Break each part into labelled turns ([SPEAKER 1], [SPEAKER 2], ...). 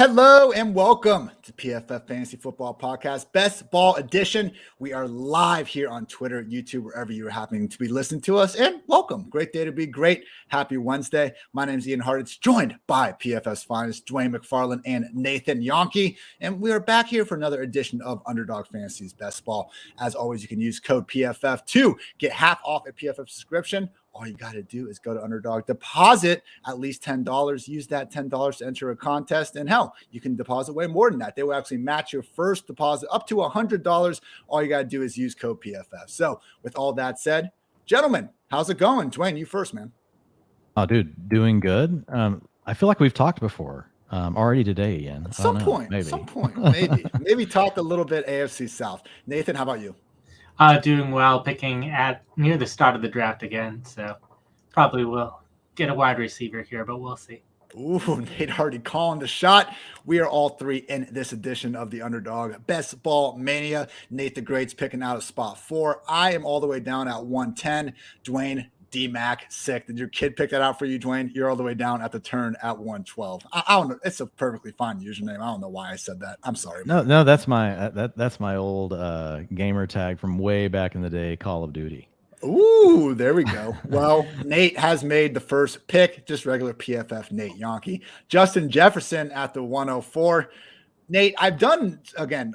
[SPEAKER 1] Hello and welcome to PFF Fantasy Football Podcast, Best Ball Edition. We are live here on Twitter, YouTube, wherever you are happening to be listening to us. And welcome. Great day to be great. Happy Wednesday. My name is Ian Hartitz, joined by PFF's finest, Dwayne McFarland and Nathan Yonke. And we are back here for another edition of Underdog Fantasy's Best Ball. As always, you can use code PFF to get half off a PFF subscription. All you got to do is go to Underdog, deposit at least $10, use that $10 to enter a contest, and hell, you can deposit way more than that. They will actually match your first deposit up to $100. All you got to do is use code PFF. So with all that said, gentlemen, how's it going? Dwayne, you first, man.
[SPEAKER 2] Oh, dude, doing good. I feel like we've talked before already today, Ian.
[SPEAKER 1] At some point, maybe talked a little bit AFC South. Nathan, how about you?
[SPEAKER 3] Doing well, picking at near the start of the draft again, so probably will get a wide receiver here, but we'll see.
[SPEAKER 1] Ooh, Nate already calling the shot. We are all three in this edition of the Underdog Best Ball Mania. Nate the Great's picking out a spot 4. I am all the way down at 110. Dwayne, D-Mac, sick. Did your kid pick that out for you, Dwayne? You're all the way down at the turn at 112. I don't know. It's a perfectly fine username. I don't know why I said that. I'm sorry.
[SPEAKER 2] No, that's my that's my old gamer tag from way back in the day, Call of Duty.
[SPEAKER 1] Ooh, there we go. Well, Nate has made the first pick, just regular PFF Nate Yonke. Justin Jefferson at the 104. Nate, I've done, again,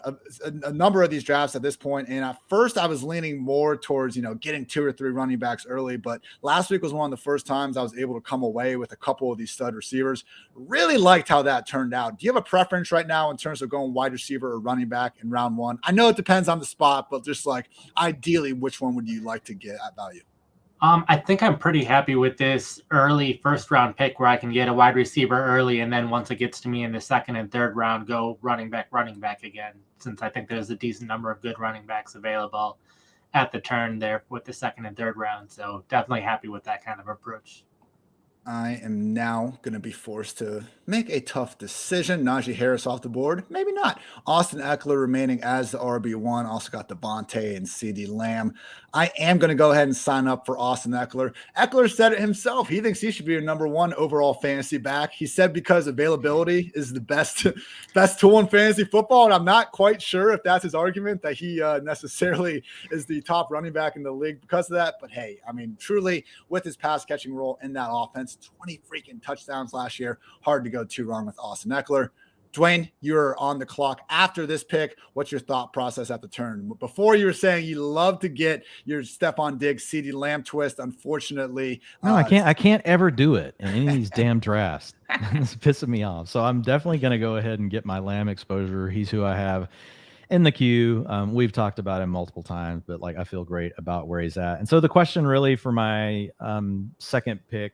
[SPEAKER 1] a number of these drafts at this point, and at first I was leaning more towards, getting 2 or 3 running backs early, but last week was one of the first times I was able to come away with a couple of these stud receivers. Really liked how that turned out. Do you have a preference right now in terms of going wide receiver or running back in round 1? I know it depends on the spot, but just like ideally, which one would you like to get at value?
[SPEAKER 3] I think I'm pretty happy with this early first-round pick where I can get a wide receiver early, and then once it gets to me in the second and third round, go running back again, since I think there's a decent number of good running backs available at the turn there with the second and third round. So definitely happy with that kind of approach.
[SPEAKER 1] I am now going to be forced to make a tough decision. Najee Harris off the board. Maybe not. Austin Eckler remaining as the RB1. Also got Devontae and CeeDee Lamb. I am going to go ahead and sign up for Austin Eckler. Eckler said it himself. He thinks he should be your number 1 overall fantasy back. He said because availability is the best tool in fantasy football. And I'm not quite sure if that's his argument that he necessarily is the top running back in the league because of that. But hey, I mean, truly with his pass catching role in that offense, 20 freaking touchdowns last year. Hard to go too wrong with Austin Eckler. Dwayne, you're on the clock after this pick. What's your thought process at the turn? Before you were saying you love to get your Stephon Diggs, CeeDee Lamb twist. Unfortunately,
[SPEAKER 2] no, I can't ever do it in any of these damn drafts. It's pissing me off. So I'm definitely going to go ahead and get my Lamb exposure. He's who I have in the queue. We've talked about him multiple times, but I feel great about where he's at. And so the question really for my second pick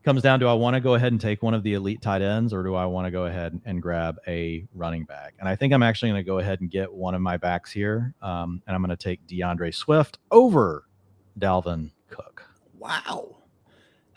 [SPEAKER 2] comes down to, I want to go ahead and take one of the elite tight ends, or do I want to go ahead and grab a running back? And I think I'm actually going to go ahead and get one of my backs here. And I'm going to take DeAndre Swift over Dalvin Cook.
[SPEAKER 1] Wow.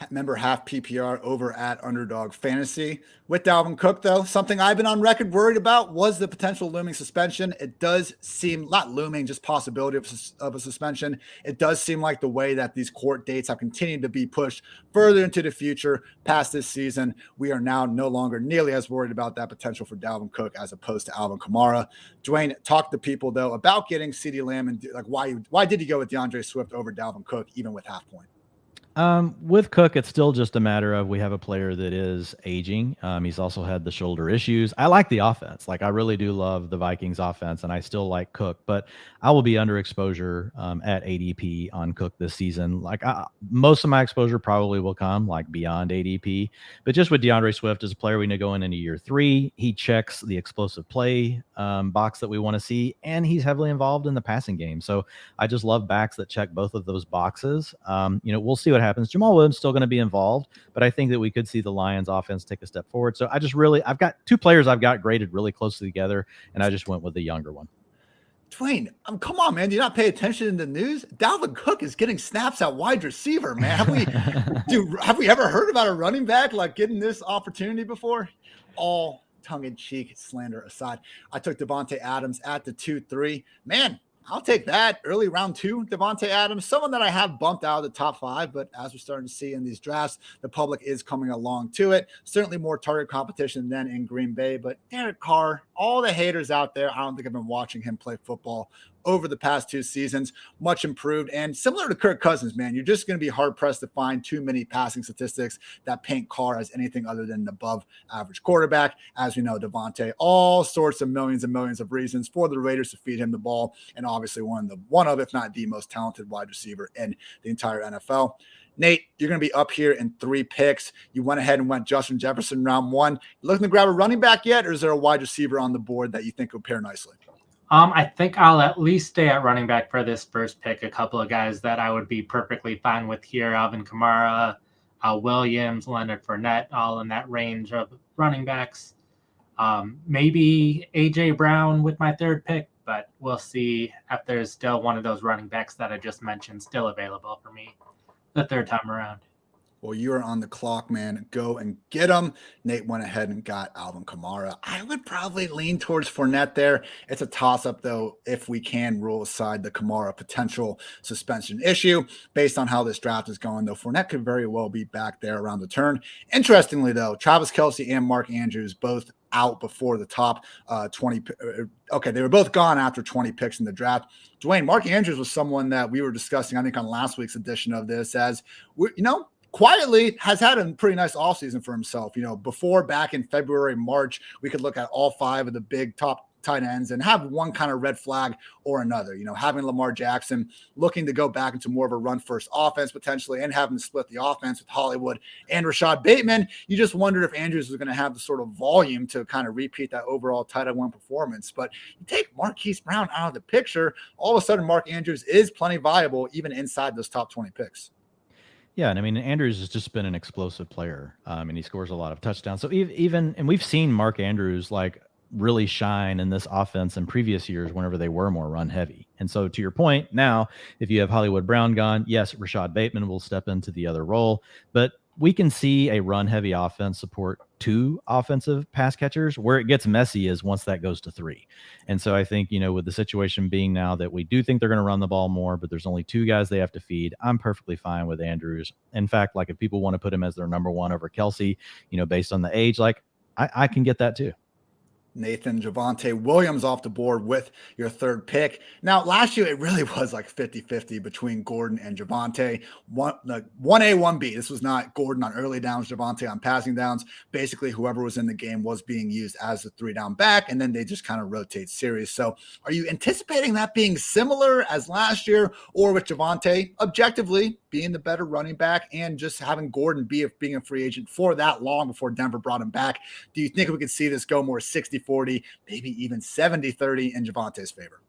[SPEAKER 1] Member half PPR over at Underdog Fantasy. With Dalvin Cook, though, something I've been on record worried about was the potential looming suspension. It does seem, not looming, just possibility of a suspension. It does seem like the way that these court dates have continued to be pushed further into the future past this season, we are now no longer nearly as worried about that potential for Dalvin Cook as opposed to Alvin Kamara. Dwayne, talk to people, though, about getting CeeDee Lamb and why did you go with DeAndre Swift over Dalvin Cook, even with half point?
[SPEAKER 2] With Cook, it's still just a matter of we have a player that is aging. He's also had the shoulder issues. I like the offense. I really do love the Vikings offense, and I still like Cook, but I will be under exposure at ADP on Cook this season. Most of my exposure probably will come beyond ADP, but just with DeAndre Swift as a player, we know going into year 3, he checks the explosive play box that we want to see, and he's heavily involved in the passing game. So I just love backs that check both of those boxes. We'll see what happens. Jamal Williams still going to be involved, but I think that we could see the Lions offense take a step forward. So I've got 2 players I've got graded really closely together, and I just went with the younger one.
[SPEAKER 1] Dwayne, come on, man. Do you not pay attention in the news? Dalvin Cook is getting snaps at wide receiver, man. Have we ever heard about a running back getting this opportunity before? All tongue-in-cheek slander aside, I took Devontae Adams at the 2-3. Man, I'll take that. Early round 2, Devontae Adams, someone that I have bumped out of the top 5, but as we're starting to see in these drafts, the public is coming along to it. Certainly more target competition than in Green Bay, but Derek Carr, all the haters out there, I don't think I've been watching him play football over the past 2 seasons, much improved. And similar to Kirk Cousins, man, you're just going to be hard pressed to find too many passing statistics that paint Carr as anything other than an above average quarterback. As we know, Devontae, all sorts of millions and millions of reasons for the Raiders to feed him the ball, and obviously one of, if not the most talented wide receiver in the entire NFL. Nate, you're going to be up here in 3 picks. You went ahead and went Justin Jefferson round 1. You looking to grab a running back yet, or is there a wide receiver on the board that you think will pair nicely?
[SPEAKER 3] I think I'll at least stay at running back for this first pick. A couple of guys that I would be perfectly fine with here: Alvin Kamara, Williams, Leonard Fournette, all in that range of running backs. Maybe AJ Brown with my 3rd pick, but we'll see if there's still one of those running backs that I just mentioned still available for me the 3rd time around.
[SPEAKER 1] Well, you're on the clock, man. Go and get him. Nate went ahead and got Alvin Kamara. I would probably lean towards Fournette there. It's a toss-up, though, if we can rule aside the Kamara potential suspension issue. Based on how this draft is going, though, Fournette could very well be back there around the turn. Interestingly, though, Travis Kelce and Mark Andrews both out before the top 20. Okay, they were both gone after 20 picks in the draft. Dwayne, Mark Andrews was someone that we were discussing, I think, on last week's edition of this as, quietly has had a pretty nice offseason for himself. Before, back in February, March, we could look at all 5 of the big top tight ends and have one kind of red flag or another. Having Lamar Jackson looking to go back into more of a run-first offense potentially, and having to split the offense with Hollywood and Rashad Bateman, you just wondered if Andrews was going to have the sort of volume to kind of repeat that overall tight end 1 performance. But you take Marquise Brown out of the picture, all of a sudden Mark Andrews is plenty viable even inside those top 20 picks.
[SPEAKER 2] Yeah, and I mean, Andrews has just been an explosive player, and he scores a lot of touchdowns. So and we've seen Mark Andrews really shine in this offense in previous years whenever they were more run heavy. And so to your point, now if you have Hollywood Brown gone, yes, Rashad Bateman will step into the other role, but we can see a run heavy offense support 2 offensive pass catchers. Where it gets messy is once that goes to 3. And so I think, with the situation being now that we do think they're going to run the ball more, but there's only 2 guys they have to feed, I'm perfectly fine with Andrews. In fact, if people want to put him as their number 1 over Kelce, based on the age, I can get that too.
[SPEAKER 1] Nathan, Javonte Williams off the board with your 3rd pick. Now, last year, it really was 50-50 between Gordon and Javonte. 1A, 1B. This was not Gordon on early downs, Javonte on passing downs. Basically, whoever was in the game was being used as the 3-down back, and then they just kind of rotate series. So are you anticipating that being similar as last year, or with Javonte objectively being the better running back and just having Gordon being a free agent for that long before Denver brought him back? Do you think we could see this go more 60-40, maybe even 70-30 in Javonte's favor?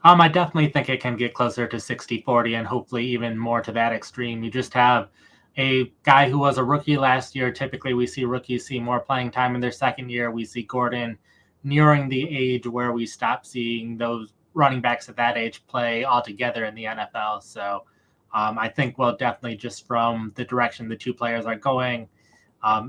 [SPEAKER 3] I definitely think it can get closer to 60-40 and hopefully even more to that extreme. You just have a guy who was a rookie last year. Typically, we see rookies see more playing time in their 2nd year. We see Gordon nearing the age where we stop seeing those running backs at that age play altogether in the NFL. So I think we'll definitely, just from the direction the 2 players are going,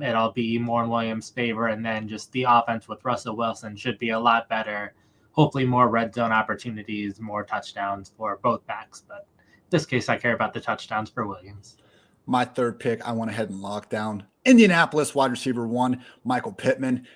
[SPEAKER 3] it'll be more in Williams' favor, and then just the offense with Russell Wilson should be a lot better. Hopefully more red zone opportunities, more touchdowns for both backs. But in this case, I care about the touchdowns for Williams.
[SPEAKER 1] My 3rd pick, I went ahead and locked down Indianapolis wide receiver 1, Michael Pittman.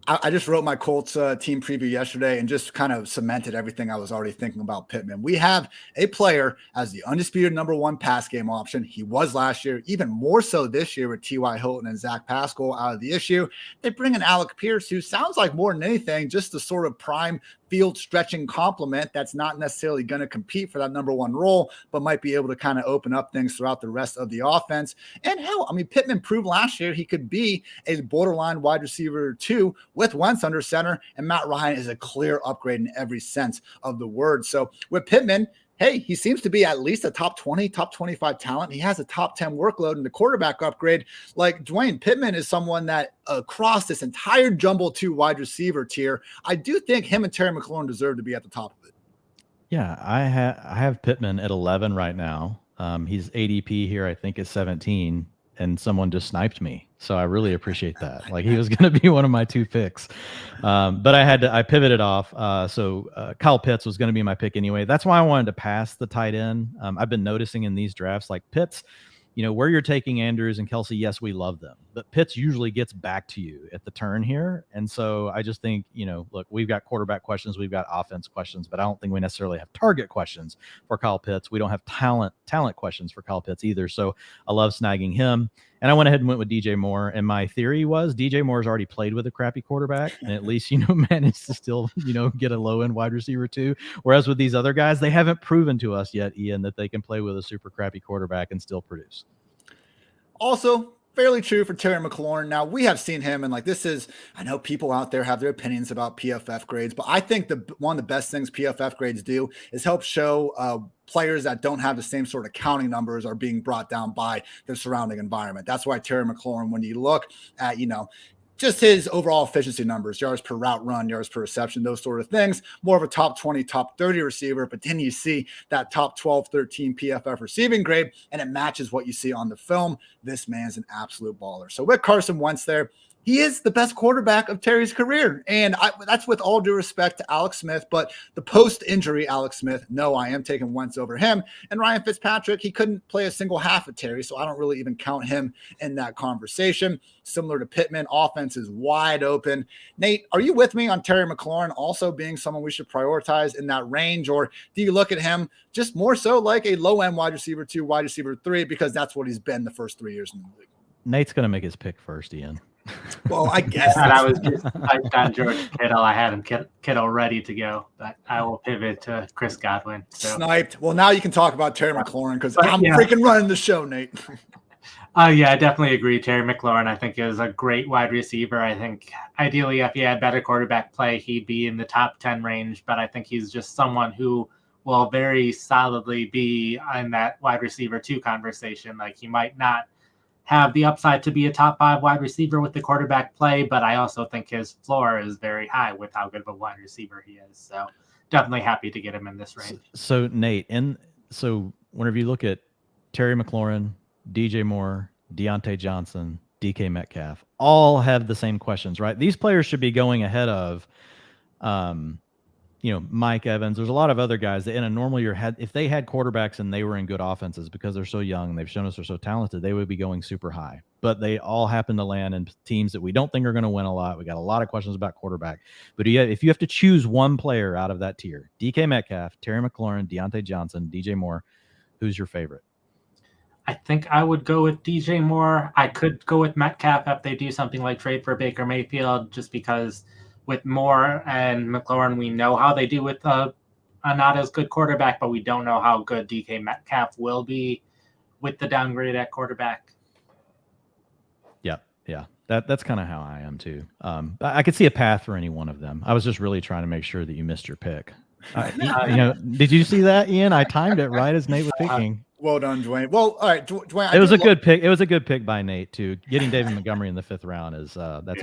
[SPEAKER 1] I just wrote my Colts team preview yesterday and just kind of cemented everything I was already thinking about Pittman. We have a player as the undisputed number 1 pass game option. He was last year, even more so this year with T.Y. Hilton and Zach Pascal out of the issue. They bring in Alec Pierce, who sounds like more than anything just the sort of prime field stretching complement that's not necessarily going to compete for that number 1 role, but might be able to kind of open up things throughout the rest of the offense. And hell, Pittman proved last year he could be a borderline wide receiver 2 with Wentz under center, and Matt Ryan is a clear upgrade in every sense of the word. So with Pittman, hey, he seems to be at least a top 20, top 25 talent. He has a top 10 workload in the quarterback upgrade. Dwayne, Pittman is someone that across this entire jumble 2 wide receiver tier, I do think him and Terry McLaurin deserve to be at the top of it.
[SPEAKER 2] Yeah, I have Pittman at 11 right now. He's ADP here, I think, is 17, and someone just sniped me. So I really appreciate that. Like, he was going to be one of my 2 picks. But I pivoted off. So Kyle Pitts was going to be my pick anyway. That's why I wanted to pass the tight end. I've been noticing in these drafts, like Pitts, where you're taking Andrews and Kelsey, yes, we love them, but Pitts usually gets back to you at the turn here. And so I just think, look, we've got quarterback questions, we've got offense questions, but I don't think we necessarily have target questions for Kyle Pitts. We don't have talent questions for Kyle Pitts either. So I love snagging him. And I went ahead and went with DJ Moore. And my theory was DJ Moore's already played with a crappy quarterback and at least, managed to still, get a low end wide receiver too. Whereas with these other guys, they haven't proven to us yet, Ian, that they can play with a super crappy quarterback and still produce.
[SPEAKER 1] Also, fairly true for Terry McLaurin. Now, we have seen him, and I know people out there have their opinions about PFF grades, but I think one of the best things PFF grades do is help show players that don't have the same sort of counting numbers are being brought down by their surrounding environment. That's why Terry McLaurin, when you look at, just his overall efficiency numbers, yards per route run, yards per reception, those sort of things, more of a top 20, top 30 receiver. But then you see that top 12, 13 PFF receiving grade, and it matches what you see on the film. This man's an absolute baller. So with Carson Wentz there, he is the best quarterback of Terry's career. And that's with all due respect to Alex Smith, but the post-injury Alex Smith, no, I am taking Wentz over him. And Ryan Fitzpatrick, he couldn't play a single half of Terry, so I don't really even count him in that conversation. Similar to Pittman, offense is wide open. Nate, are you with me on Terry McLaurin also being someone we should prioritize in that range? Or do you look at him just more so like a low-end wide receiver 2, wide receiver 3, because that's what he's been the first 3 years in the league?
[SPEAKER 2] Nate's going to make his pick first, Ian.
[SPEAKER 1] Well, I guess.
[SPEAKER 3] And I was just typed on George Kittle. I had him Kittle ready to go, but I will pivot to Chris Godwin. So.
[SPEAKER 1] Sniped. Well, now you can talk about Terry McLaurin because I'm freaking running the show, Nate.
[SPEAKER 3] Yeah, I definitely agree. Terry McLaurin, I think, is a great wide receiver. I think ideally, if he had better quarterback play, he'd be in the top 10 range. But I think he's just someone who will very solidly be in that wide receiver 2 conversation. Like, he might not have the upside to be a top 5 wide receiver with the quarterback play, but I also think his floor is very high with how good of a wide receiver he is. So definitely happy to get him in this range.
[SPEAKER 2] So Nate, so whenever you look at Terry McLaurin, DJ Moore, Deontay Johnson, DK Metcalf, all have the same questions, right? These players should be going ahead of, Mike Evans. There's a lot of other guys that in a normal year if they had quarterbacks and they were in good offenses because they're so young, they've shown us they're so talented, they would be going super high. But they all happen to land in teams that we don't think are going to win a lot. We got a lot of questions about quarterback. But if you have to choose one player out of that tier, DK Metcalf, Terry McLaurin, Deontay Johnson, DJ Moore, who's your favorite?
[SPEAKER 3] I think I would go with DJ Moore. I could go with Metcalf if they do something like trade for Baker Mayfield, just because with Moore and McLaurin, we know how they do with a not as good quarterback, but we don't know how good DK Metcalf will be with the downgrade at quarterback.
[SPEAKER 2] Yeah. That's kind of how I am too. I could see a path for any one of them. I was just really trying to make sure that you missed your pick. Did you see that, Ian? I timed it right as Nate was picking.
[SPEAKER 1] Well done, Dwayne. Well, all right, Dwayne.
[SPEAKER 2] It was a good pick. It was a good pick by Nate too. Getting David Montgomery in the 5th round is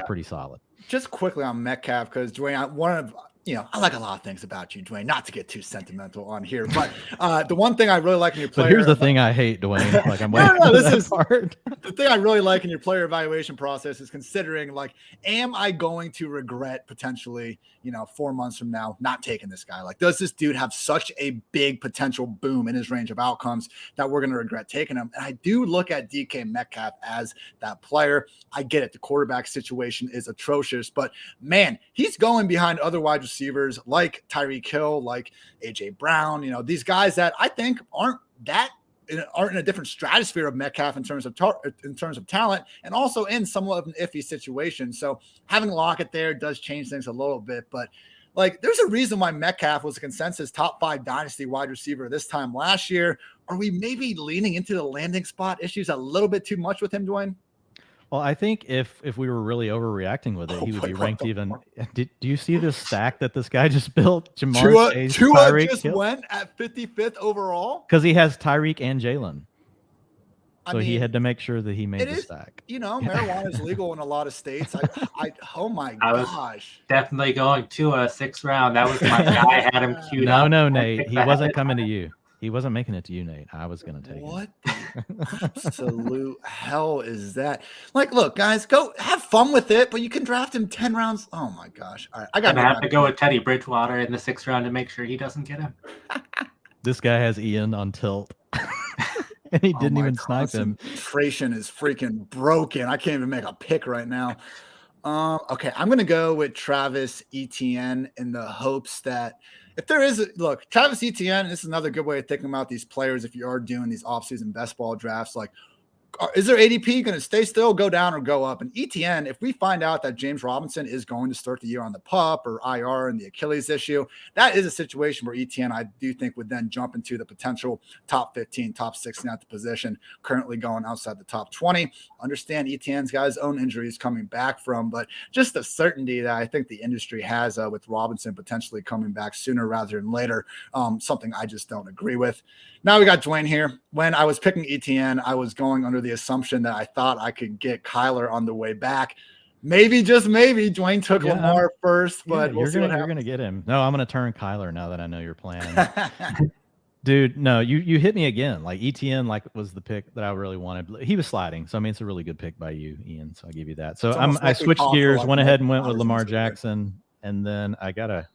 [SPEAKER 2] pretty solid.
[SPEAKER 1] Just quickly on Metcalf, because Dwayne, I like a lot of things about you, Dwayne. Not to get too sentimental on here, but the one thing I really like in your player.
[SPEAKER 2] But here's the thing I hate, Dwayne. Like I'm waiting for this part.
[SPEAKER 1] The thing I really like in your player evaluation process is considering, like, am I going to regret potentially, 4 months from now not taking this guy? Like, does this dude have such a big potential boom in his range of outcomes that we're going to regret taking him? And I do look at DK Metcalf as that player. I get it. The quarterback situation is atrocious, but man, he's going behind other wide receivers like Tyreek Hill, like AJ Brown, these guys that I think aren't in a different stratosphere of Metcalf in terms of talent, and also in somewhat of an iffy situation. So having Lockett there does change things a little bit, but like, there's a reason why Metcalf was a consensus top 5 dynasty wide receiver this time last year. Are we maybe leaning into the landing spot issues a little bit too much with him, Dwayne?
[SPEAKER 2] Well, I think if we were really overreacting with it, he would be ranked even. Do you see this stack that this guy just built?
[SPEAKER 1] Tua just went at 55th overall
[SPEAKER 2] because he has Tyreek and Jalen. So he had to make sure that he made the stack.
[SPEAKER 1] Marijuana is legal in a lot of states. Oh my gosh!
[SPEAKER 3] Definitely going to a 6th round. That was my guy. I had him queued up.
[SPEAKER 2] No, Nate, he wasn't coming to you. He wasn't making it to you, Nate. I was going to take
[SPEAKER 1] What the absolute hell is that? Like, look, guys, go have fun with it, but you can draft him 10 rounds. Oh my gosh. All right, I got
[SPEAKER 3] Gonna have to go with Teddy Bridgewater in the 6th round to make sure he doesn't get him.
[SPEAKER 2] This guy has Ian on tilt. And he didn't even snipe him.
[SPEAKER 1] Concentration is freaking broken. I can't even make a pick right now. Okay, I'm gonna go with Travis Etienne in the hopes that if there is look, Travis Etienne, this is another good way of thinking about these players if you are doing these offseason best ball drafts. Like, is their ADP going to stay still, go down, or go up? And ETN, if we find out that James Robinson is going to start the year on the PUP or IR and the Achilles issue, that is a situation where ETN, I do think, would then jump into the potential top 15, top 16 at the position, currently going outside the top 20. Understand ETN's got his own injuries coming back from, but just the certainty that I think the industry has with Robinson potentially coming back sooner rather than later, something I just don't agree with. Now we got Dwayne here. When I was picking ETN, I was going under the assumption that I thought I could get Kyler on the way back. Maybe, just maybe, Dwayne took Lamar first, but
[SPEAKER 2] you're gonna get him. No, I'm gonna turn Kyler now that I know your plan. Dude, no, you hit me again. Like ETN, was the pick that I really wanted. He was sliding, so I mean it's a really good pick by you, Ian. So I give you that. So I switched gears, went ahead and went with Lamar Jackson, and then I gotta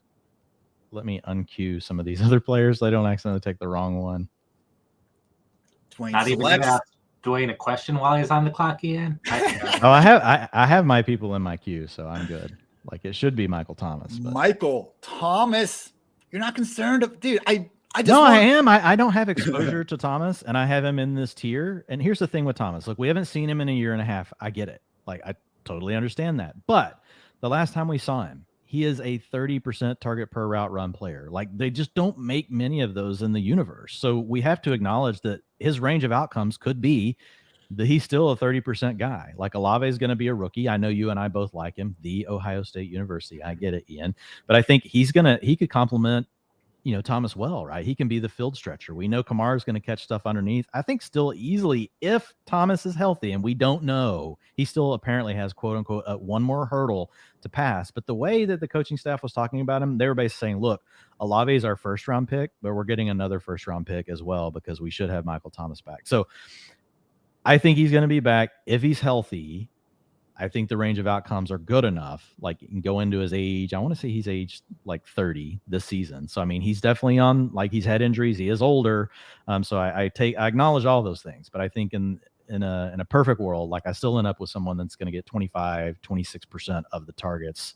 [SPEAKER 2] let me unqueue some of these other players so I don't accidentally take the wrong one.
[SPEAKER 1] Dwayne
[SPEAKER 3] Not even gonna ask Dwayne a question while he's on the clock, Ian.
[SPEAKER 2] I have my people in my queue, so I'm good. Like it should be Michael Thomas. But.
[SPEAKER 1] Michael Thomas, you're not concerned, dude. I
[SPEAKER 2] am. I don't have exposure to Thomas, and I have him in this tier. And here's the thing with Thomas: look, we haven't seen him in a year and a half. I get it. Like I totally understand that. But the last time we saw him, he is a 30% target per route run player. Like they just don't make many of those in the universe. So we have to acknowledge that his range of outcomes could be that he's still a 30% guy. Like Olave is going to be a rookie. I know you and I both like him, the Ohio State University. I get it, Ian. But I think he could complement, Thomas well, right? He can be the field stretcher. We know Kamara is going to catch stuff underneath. I think still easily if Thomas is healthy, and we don't know, he still apparently has quote unquote one more hurdle to pass. But the way that the coaching staff was talking about him, they were basically saying, look, Olave is our first round pick, but we're getting another first round pick as well because we should have Michael Thomas back. So I think he's going to be back if he's healthy. I think the range of outcomes are good enough. Like you can go into his age. I want to say he's aged like 30 this season. So, I mean, he's definitely on, like he's had injuries. He is older. So I acknowledge all those things, but I think in a perfect world, like I still end up with someone that's going to get 26% of the targets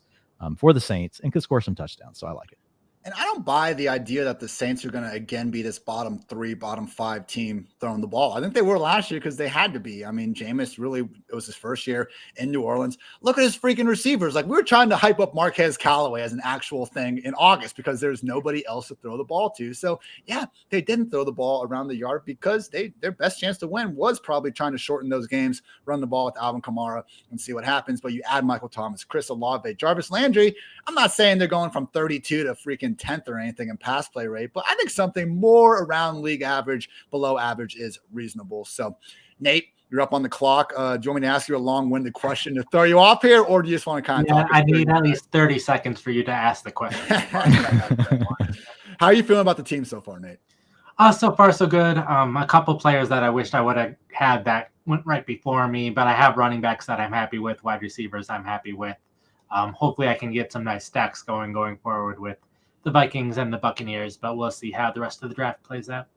[SPEAKER 2] for the Saints and could score some touchdowns. So I like it.
[SPEAKER 1] And I don't buy the idea that the Saints are going to again be this bottom 3, bottom 5 team throwing the ball. I think they were last year because they had to be. I mean, Jameis really, it was his first year in New Orleans. Look at his freaking receivers. Like we were trying to hype up Marquez Callaway as an actual thing in August because there's nobody else to throw the ball to. So yeah, they didn't throw the ball around the yard because their best chance to win was probably trying to shorten those games, run the ball with Alvin Kamara and see what happens. But you add Michael Thomas, Chris Olave, Jarvis Landry. I'm not saying they're going from 32 to freaking 10th or anything in pass play rate, but I think something more around league average, below average is reasonable. So, Nate, you're up on the clock. Do you want me to ask you a long-winded question to throw you off here, or do you just want to kind of talk?
[SPEAKER 3] I need at least 30 seconds for you to ask the question.
[SPEAKER 1] How are you feeling about the team so far, Nate?
[SPEAKER 3] So far, so good. A couple players that I wished I would have had that went right before me, but I have running backs that I'm happy with, wide receivers I'm happy with. Hopefully I can get some nice stacks going forward with the Vikings and the Buccaneers, but we'll see how the rest of the draft plays out.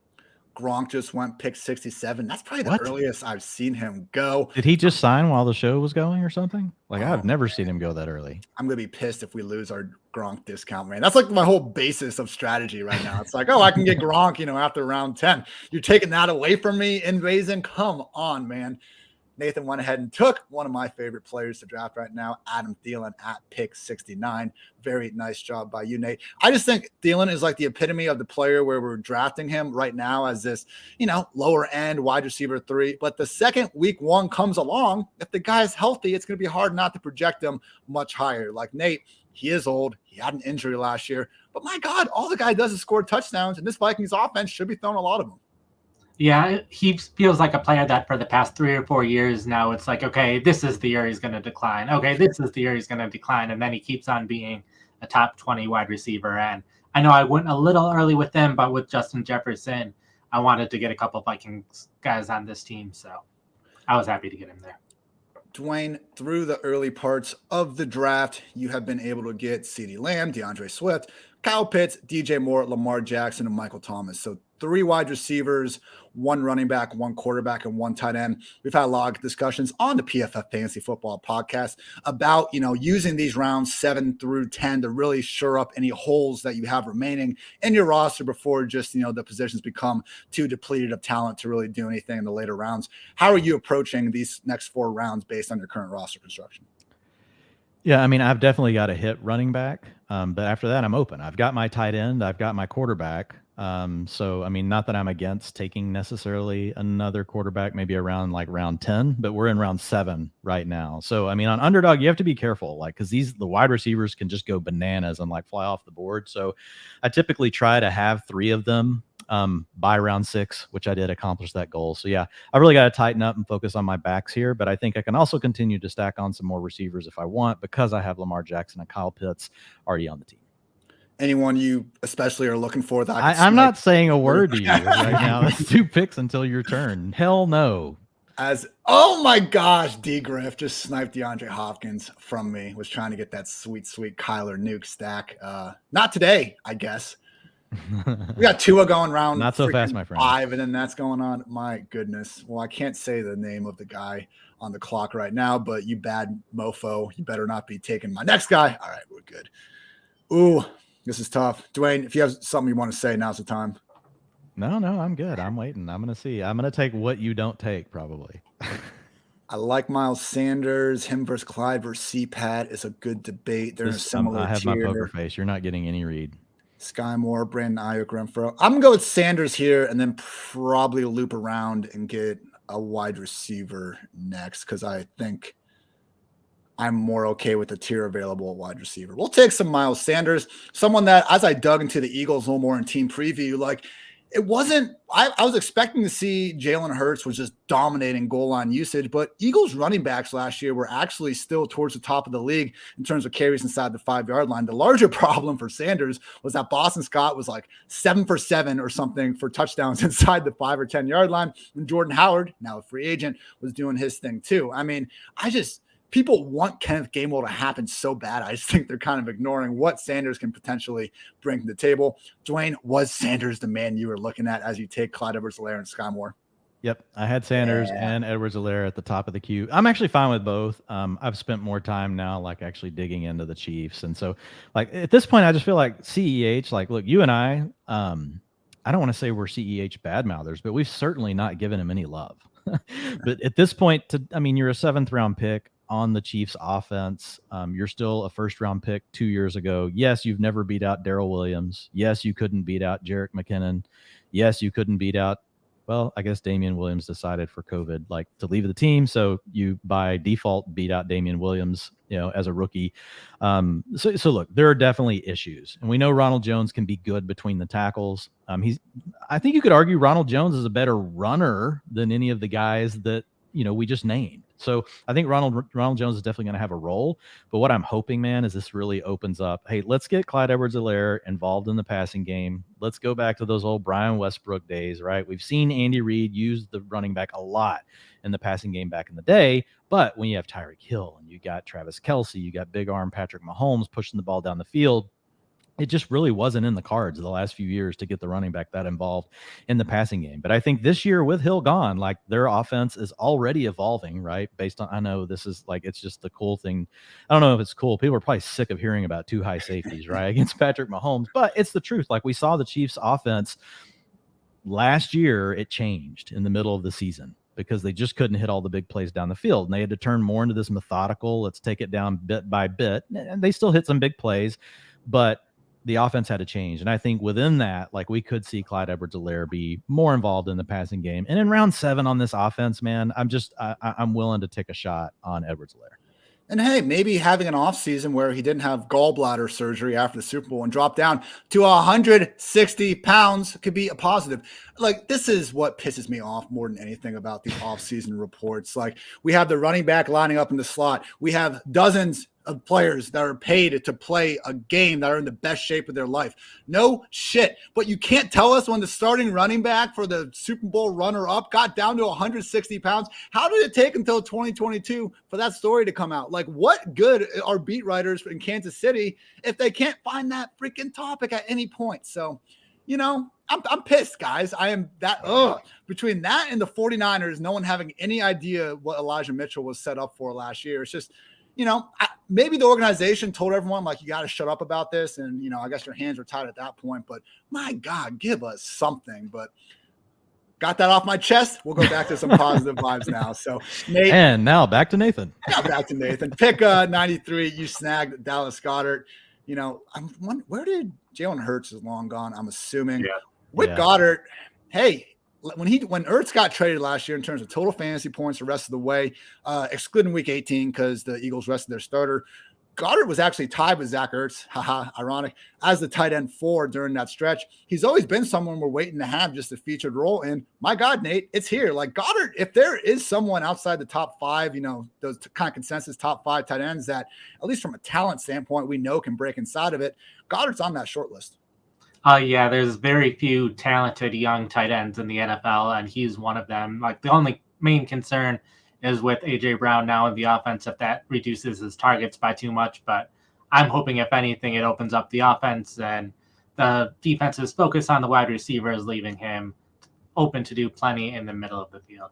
[SPEAKER 1] Gronk just went pick 67. That's probably the earliest I've seen him go.
[SPEAKER 2] Did he just sign while the show was going or something? Like I've never seen him go that early.
[SPEAKER 1] I'm going to be pissed if we lose our Gronk discount, man. That's like my whole basis of strategy right now. It's like, oh, I can get Gronk, after round 10. You're taking that away from me in Vazen? Come on, man. Nathan went ahead and took one of my favorite players to draft right now, Adam Thielen at pick 69. Very nice job by you, Nate. I just think Thielen is like the epitome of the player where we're drafting him right now as this, lower end wide receiver 3. But the second week 1 comes along, if the guy is healthy, it's going to be hard not to project him much higher. Like Nate, he is old. He had an injury last year. But my God, all the guy does is score touchdowns, and this Vikings offense should be throwing a lot of them.
[SPEAKER 3] Yeah, he feels like a player that for the past 3 or 4 years now, it's like, okay, this is the year he's going to decline. Okay, this is the year he's going to decline. And then he keeps on being a top 20 wide receiver. And I know I went a little early with him, but with Justin Jefferson I wanted to get a couple of Vikings guys on this team, so I was happy to get him there.
[SPEAKER 1] Dwayne, through the early parts of the draft, you have been able to get CeeDee Lamb, DeAndre Swift, Kyle Pitts, DJ Moore, Lamar Jackson, and Michael Thomas. So 3 wide receivers, 1 running back, 1 quarterback, and 1 tight end. We've had a lot of discussions on the PFF Fantasy Football podcast about, using these rounds 7 through 10 to really shore up any holes that you have remaining in your roster before just, the positions become too depleted of talent to really do anything in the later rounds. How are you approaching these next 4 rounds based on your current roster construction?
[SPEAKER 2] Yeah, I mean, I've definitely got a hit running back, but after that, I'm open. I've got my tight end, I've got my quarterback. So, I mean, not that I'm against taking necessarily another quarterback, maybe around like round 10, but we're in round 7 right now. So, I mean, on underdog, you have to be careful, like, because the wide receivers can just go bananas and like fly off the board. So, I typically try to have 3 of them by round 6, which I did accomplish that goal. So yeah, I really got to tighten up and focus on my backs here, but I think I can also continue to stack on some more receivers if I want, because I have Lamar Jackson and Kyle Pitts already on the team.
[SPEAKER 1] Anyone you especially are looking for that
[SPEAKER 2] I'm not saying a word to you right now. It's 2 picks until your turn. Hell no.
[SPEAKER 1] Oh my gosh, D Griff just sniped DeAndre Hopkins from me. Was trying to get that sweet Kyler Nuke stack. Not today, I guess. We got Tua going round
[SPEAKER 2] not so fast, my friend.
[SPEAKER 1] 5, and then that's going on. My goodness. Well, I can't say the name of the guy on the clock right now, but you bad mofo, you better not be taking my next guy. All right, we're good. Ooh, this is tough. Dwayne, if you have something you want to say, now's the time.
[SPEAKER 2] No, I'm good. I'm waiting. I'm going to see. I'm going to take what you don't take, probably.
[SPEAKER 1] I like Miles Sanders. Him versus Clyde versus C-Pat is a good debate. They're in a similar
[SPEAKER 2] I have
[SPEAKER 1] tier.
[SPEAKER 2] my poker face. You're not getting any read.
[SPEAKER 1] Sky Moore, Brandon Ayuk, Renfro. I'm going to go with Sanders here and then probably loop around and get a wide receiver next because I think I'm more okay with the tier available at wide receiver. We'll take some Miles Sanders, someone that, as I dug into the Eagles a little more in team preview, like it wasn't, I was expecting to see Jalen Hurts was just dominating goal line usage, but Eagles running backs last year were actually still towards the top of the league in terms of carries inside the 5-yard line. The larger problem for Sanders was that Boston Scott was like 7 for 7 or something for touchdowns inside the 5 or 10-yard line. And Jordan Howard, now a free agent, was doing his thing too. I mean, people want Kenneth Gainwell to happen so bad. I just think they're kind of ignoring what Sanders can potentially bring to the table. Dwayne, was Sanders the man you were looking at as you take Clyde Edwards-Helaire and Sky Moore?
[SPEAKER 2] Yep. I had Sanders and Edwards-Helaire at the top of the queue. I'm actually fine with both. I've spent more time now, like actually digging into the Chiefs. And so like at this point, I just feel like CEH, like, look, you and I don't want to say we're CEH bad mouthers, but we've certainly not given him any love. But at this point, you're a 7th round pick on the Chiefs offense. You're still a 1st round pick 2 years ago. Yes, you've never beat out Darrell Williams. Yes, you couldn't beat out Jerick McKinnon. Yes, you couldn't beat out, well, I guess Damian Williams decided for COVID, like, to leave the team. So you by default beat out Damian Williams, as a rookie. So look, there are definitely issues, and we know Ronald Jones can be good between the tackles. I think you could argue Ronald Jones is a better runner than any of the guys that, we just named. So I think Ronald Jones is definitely going to have a role. But what I'm hoping, man, is this really opens up. Hey, let's get Clyde Edwards-Helaire involved in the passing game. Let's go back to those old Brian Westbrook days, right? We've seen Andy Reid use the running back a lot in the passing game back in the day. But when you have Tyreek Hill and you got Travis Kelce, you got big arm Patrick Mahomes pushing the ball down the field, it just really wasn't in the cards the last few years to get the running back that involved in the passing game. But I think this year with Hill gone, like, their offense is already evolving, right? Based on, I know this is like, it's just the cool thing. I don't know if it's cool. People are probably sick of hearing about 2 high safeties, right, against Patrick Mahomes, but it's the truth. Like, we saw the Chiefs offense last year, it changed in the middle of the season because they just couldn't hit all the big plays down the field. And they had to turn more into this methodical, let's take it down bit by bit. And they still hit some big plays, but the offense had to change. And I think within that, like, we could see Clyde Edwards-Helaire be more involved in the passing game. And in round 7 on this offense, man, I'm willing to take a shot on Edwards-Helaire.
[SPEAKER 1] And hey, maybe having an offseason where he didn't have gallbladder surgery after the Super Bowl and dropped down to 160 pounds could be a positive. Like, this is what pisses me off more than anything about these offseason reports. Like, we have the running back lining up in the slot. We have dozens, of players that are paid to play a game that are in the best shape of their life. No shit. But you can't tell us when the starting running back for the Super Bowl runner-up got down to 160 pounds. How did it take until 2022 for that story to come out? Like, what good are beat writers in Kansas City if they can't find that freaking topic at any point? So, you know, I'm pissed, guys. I am that between that and the 49ers, no one having any idea what Elijah Mitchell was set up for last year. It's just, you know, maybe the organization told everyone, like, you got to shut up about this. And, you know, I guess your hands were tied at that point. But my God, give us something. But got that off my chest. We'll go back to some positive vibes now. So, Nate.
[SPEAKER 2] And now back to Nathan.
[SPEAKER 1] Back to Nathan. Pick 93. You snagged Dallas Goedert. You know, where did Jalen Hurts is long gone, I'm assuming. With Goedert, hey, when Ertz got traded last year in terms of total fantasy points the rest of the way, excluding week 18 because the Eagles rested their starter, Goddard was actually tied with Zach Ertz, ironic, as the tight end 4 during that stretch. He's always been someone we're waiting to have just a featured role. And my God, Nate, it's here. Like Goddard, if there is someone outside the top 5, you know, those kind of consensus top 5 tight ends that, at least from a talent standpoint, we know can break inside of it, Goddard's on that short list.
[SPEAKER 3] Yeah, there's very few talented young tight ends in the NFL, and he's one of them. Like, the only main concern is with A.J. Brown now in the offense, if that reduces his targets by too much. But I'm hoping, if anything, it opens up the offense, and the defense's focus on the wide receivers, leaving him open to do plenty in the middle of the field.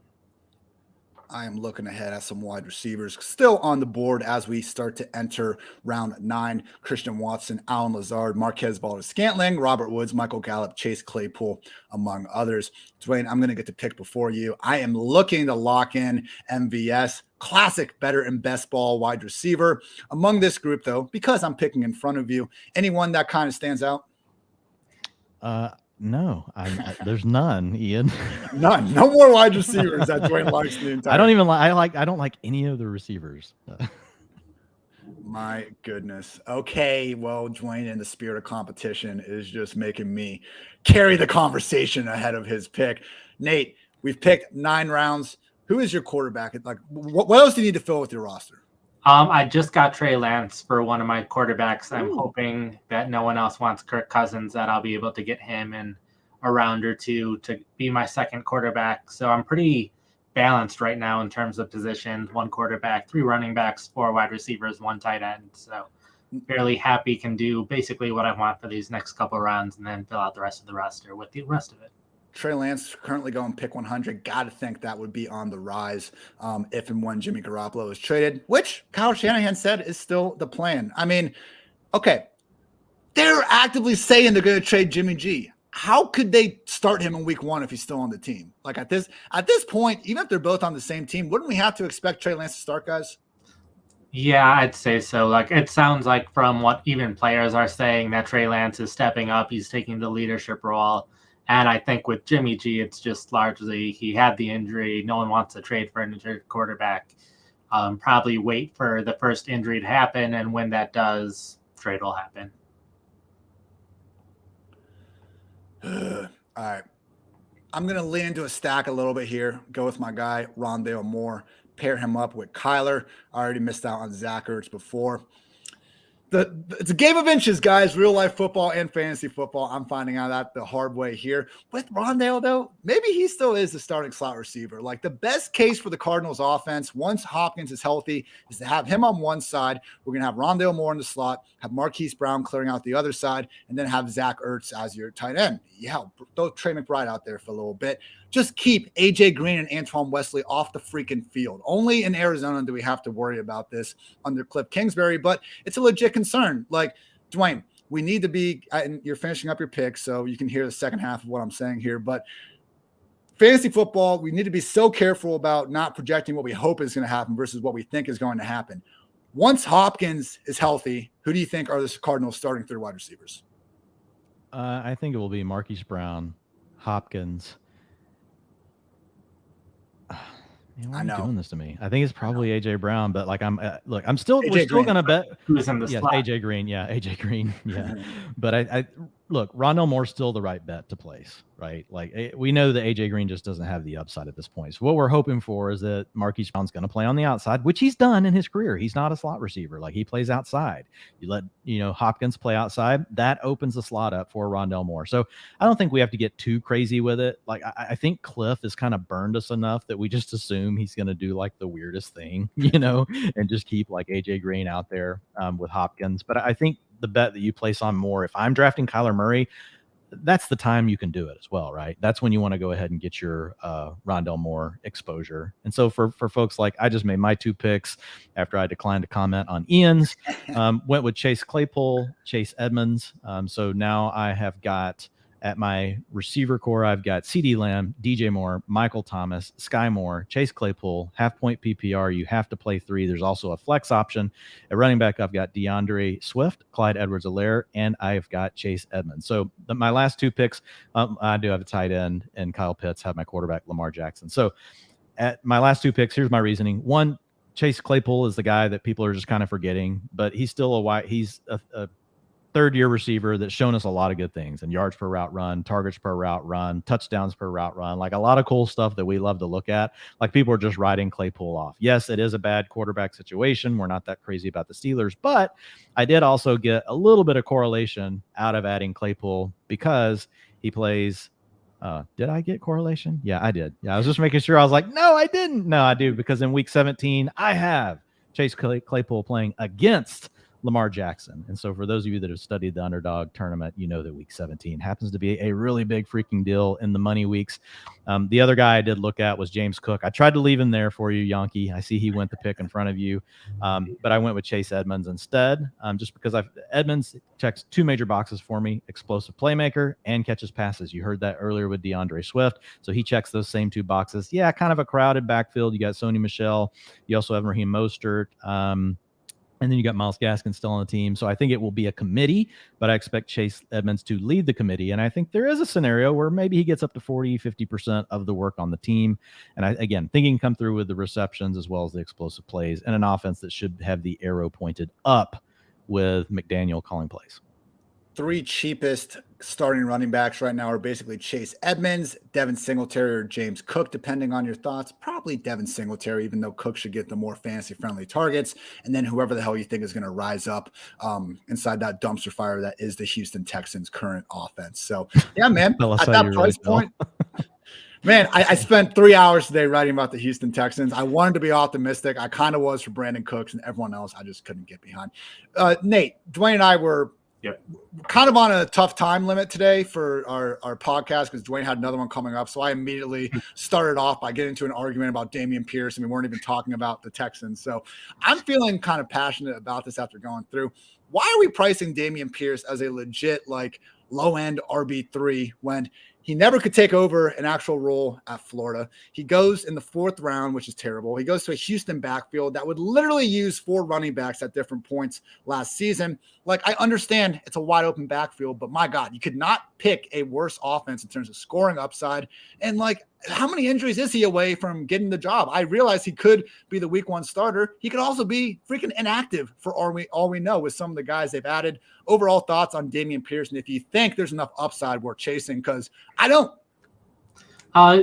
[SPEAKER 1] I am looking ahead at some wide receivers still on the board as we start to enter round 9. Christian Watson, Allen Lazard, Marquez Valdes-Scantling, Robert Woods, Michael Gallup, Chase Claypool, among others. Dwayne, I'm going to get to pick before you. I am looking to lock in MVS, classic better and best ball wide receiver. Among this group, though, because I'm picking in front of you, anyone that kind of stands out?
[SPEAKER 2] No, there's none, Ian.
[SPEAKER 1] None. No more wide receivers that Dwayne likes the entire.
[SPEAKER 2] I don't like any of the receivers.
[SPEAKER 1] My goodness. Okay, well, Dwayne, in the spirit of competition, is just making me carry the conversation ahead of his pick. Nate, we've picked 9 rounds. Who is your quarterback? Like, what else do you need to fill with your roster?
[SPEAKER 3] I just got Trey Lance for one of my quarterbacks. I'm hoping that no one else wants Kirk Cousins, that I'll be able to get him in a round or two to be my second quarterback. So I'm pretty balanced right now in terms of positions: 1 quarterback, 3 running backs, 4 wide receivers, 1 tight end. So fairly happy, can do basically what I want for these next couple rounds, and then fill out the rest of the roster with the rest of it.
[SPEAKER 1] Trey Lance currently going pick 100. Got to think that would be on the rise if and when Jimmy Garoppolo is traded, which Kyle Shanahan said is still the plan. I mean, okay, they're actively saying they're going to trade Jimmy G. How could they start him in week 1 if he's still on the team? Like at this point, even if they're both on the same team, wouldn't we have to expect Trey Lance to start, guys?
[SPEAKER 3] Yeah, I'd say so. Like, it sounds like from what even players are saying that Trey Lance is stepping up. He's taking the leadership role. And I think with Jimmy G, it's just largely he had the injury. No one wants to trade for an injured quarterback. Probably wait for the first injury to happen, and when that does, trade will happen.
[SPEAKER 1] All right. I'm going to lean into a stack a little bit here. Go with my guy, Rondale Moore. Pair him up with Kyler. I already missed out on Zach Ertz before. It's a game of inches, guys, real life football and fantasy football. I'm finding out that the hard way here. With Rondale, though, maybe he still is the starting slot receiver. Like, the best case for the Cardinals offense, once Hopkins is healthy, is to have him on one side. We're going to have Rondale Moore in the slot, have Marquise Brown clearing out the other side, and then have Zach Ertz as your tight end. Yeah, throw Trey McBride out there for a little bit. Just keep A.J. Green and Antoine Wesley off the freaking field. Only in Arizona do we have to worry about this under Cliff Kingsbury, but it's a legit concern. Like, Dwayne, we need to be – and you're finishing up your pick, so you can hear the second half of what I'm saying here, but fantasy football, we need to be so careful about not projecting what we hope is going to happen versus what we think is going to happen. Once Hopkins is healthy, who do you think are the Cardinals' starting 3 wide receivers?
[SPEAKER 2] I think it will be Marquise Brown, Hopkins. Why are you doing this to me? I think it's probably AJ Brown, but like we're still gonna bet.
[SPEAKER 3] Who's in the slot?
[SPEAKER 2] AJ Green, AJ Green, yeah. But look, Rondell Moore's still the right bet to place, right? Like we know that AJ Green just doesn't have the upside at this point. So what we're hoping for is that Marquise Brown's going to play on the outside, which he's done in his career. He's not a slot receiver. Like he plays outside. You let, Hopkins play outside. That opens the slot up for Rondell Moore. So I don't think we have to get too crazy with it. Like I think Cliff has kind of burned us enough that we just assume he's going to do like the weirdest thing, and just keep like AJ Green out there with Hopkins. But I think the bet that you place on Moore, if I'm drafting Kyler Murray, that's the time you can do it as well, right? That's when you want to go ahead and get your Rondell Moore exposure. And so for folks like I just made my 2 picks after I declined to comment on Ian's, went with Chase Claypool, Chase Edmonds. So now I have got at my receiver core, I've got CD Lamb, DJ Moore, Michael Thomas, Sky Moore, Chase Claypool, half-point PPR. You have to play 3. There's also a flex option. At running back, I've got DeAndre Swift, Clyde Edwards-Helaire, and I've got Chase Edmonds. So my last 2 picks, I do have a tight end, and Kyle Pitts, have my quarterback, Lamar Jackson. So at my last 2 picks, here's my reasoning. 1, Chase Claypool is the guy that people are just kind of forgetting, but he's still he's a third-year receiver that's shown us a lot of good things, and yards per route run, targets per route run, touchdowns per route run, like a lot of cool stuff that we love to look at. Like people are just writing Claypool off. Yes, it is a bad quarterback situation. We're not that crazy about the Steelers, but I did also get a little bit of correlation out of adding Claypool because he plays. Did I get correlation? Yeah, I did. Yeah, I was just making sure. I was like, no, I didn't. No, I do, because in week 17, I have Chase Claypool playing against Lamar Jackson. And so for those of you that have studied the underdog tournament, you know that week 17 happens to be a really big freaking deal in the money weeks. The other guy I did look at was James Cook. I tried to leave him there for you, Yankee. I see he went the pick in front of you, but I went with Chase Edmonds instead, just because Edmonds checks 2 major boxes for me: explosive playmaker and catches passes. You heard that earlier with DeAndre Swift. So he checks those same 2 boxes. Yeah, kind of a crowded backfield. You got Sony Michel. You also have Raheem Mostert. And then you got Myles Gaskin still on the team. So I think it will be a committee, but I expect Chase Edmonds to lead the committee. And I think there is a scenario where maybe he gets up to 40, 50% of the work on the team. And I, again, think he can come through with the receptions as well as the explosive plays and an offense that should have the arrow pointed up with McDaniel calling plays.
[SPEAKER 1] 3 cheapest starting running backs right now are basically Chase Edmonds, Devin Singletary, or James Cook, depending on your thoughts. Probably Devin Singletary, even though Cook should get the more fantasy-friendly targets. And then whoever the hell you think is going to rise up inside that dumpster fire that is the Houston Texans' current offense. So, yeah, man, at that price point, man, I spent 3 hours today writing about the Houston Texans. I wanted to be optimistic. I kind of was for Brandon Cooks, and everyone else I just couldn't get behind. Nate, Dwayne and I were kind of on a tough time limit today for our podcast because Dwayne had another one coming up. So I immediately started off by getting into an argument about Dameon Pierce, and we weren't even talking about the Texans. So I'm feeling kind of passionate about this after going through. Why are we pricing Dameon Pierce as a legit, like, low-end RB3 when he never could take over an actual role at Florida? He goes in the 4th round, which is terrible. He goes to a Houston backfield that would literally use 4 running backs at different points last season. Like, I understand it's a wide open backfield, but my God, you could not pick a worse offense in terms of scoring upside. And like, how many injuries is he away from getting the job? I realize he could be the week 1 starter. He could also be freaking inactive for all we know with some of the guys they've added. Overall thoughts on Dameon Pierce, and if you think there's enough upside worth chasing, because I don't.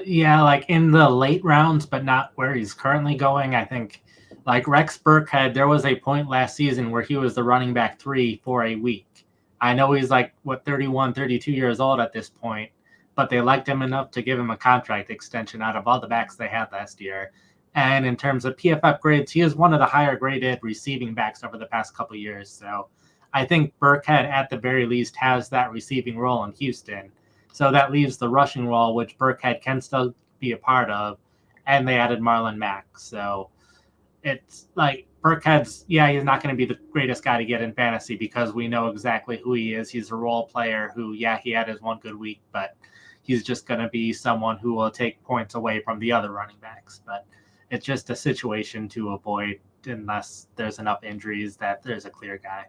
[SPEAKER 3] Yeah, like in the late rounds, but not where he's currently going. I think like Rex Burkhead, there was a point last season where he was the running back 3 for a week. I know he's like, 31, 32 years old at this point, but they liked him enough to give him a contract extension out of all the backs they had last year. And in terms of PFF grades, he is one of the higher graded receiving backs over the past couple of years. So I think Burkhead at the very least has that receiving role in Houston. So that leaves the rushing role, which Burkhead can still be a part of. And they added Marlon Mack. So it's like Burkhead's, he's not going to be the greatest guy to get in fantasy because we know exactly who he is. He's a role player who, he had his 1 good week, but he's just going to be someone who will take points away from the other running backs. But it's just a situation to avoid unless there's enough injuries that there's a clear guy.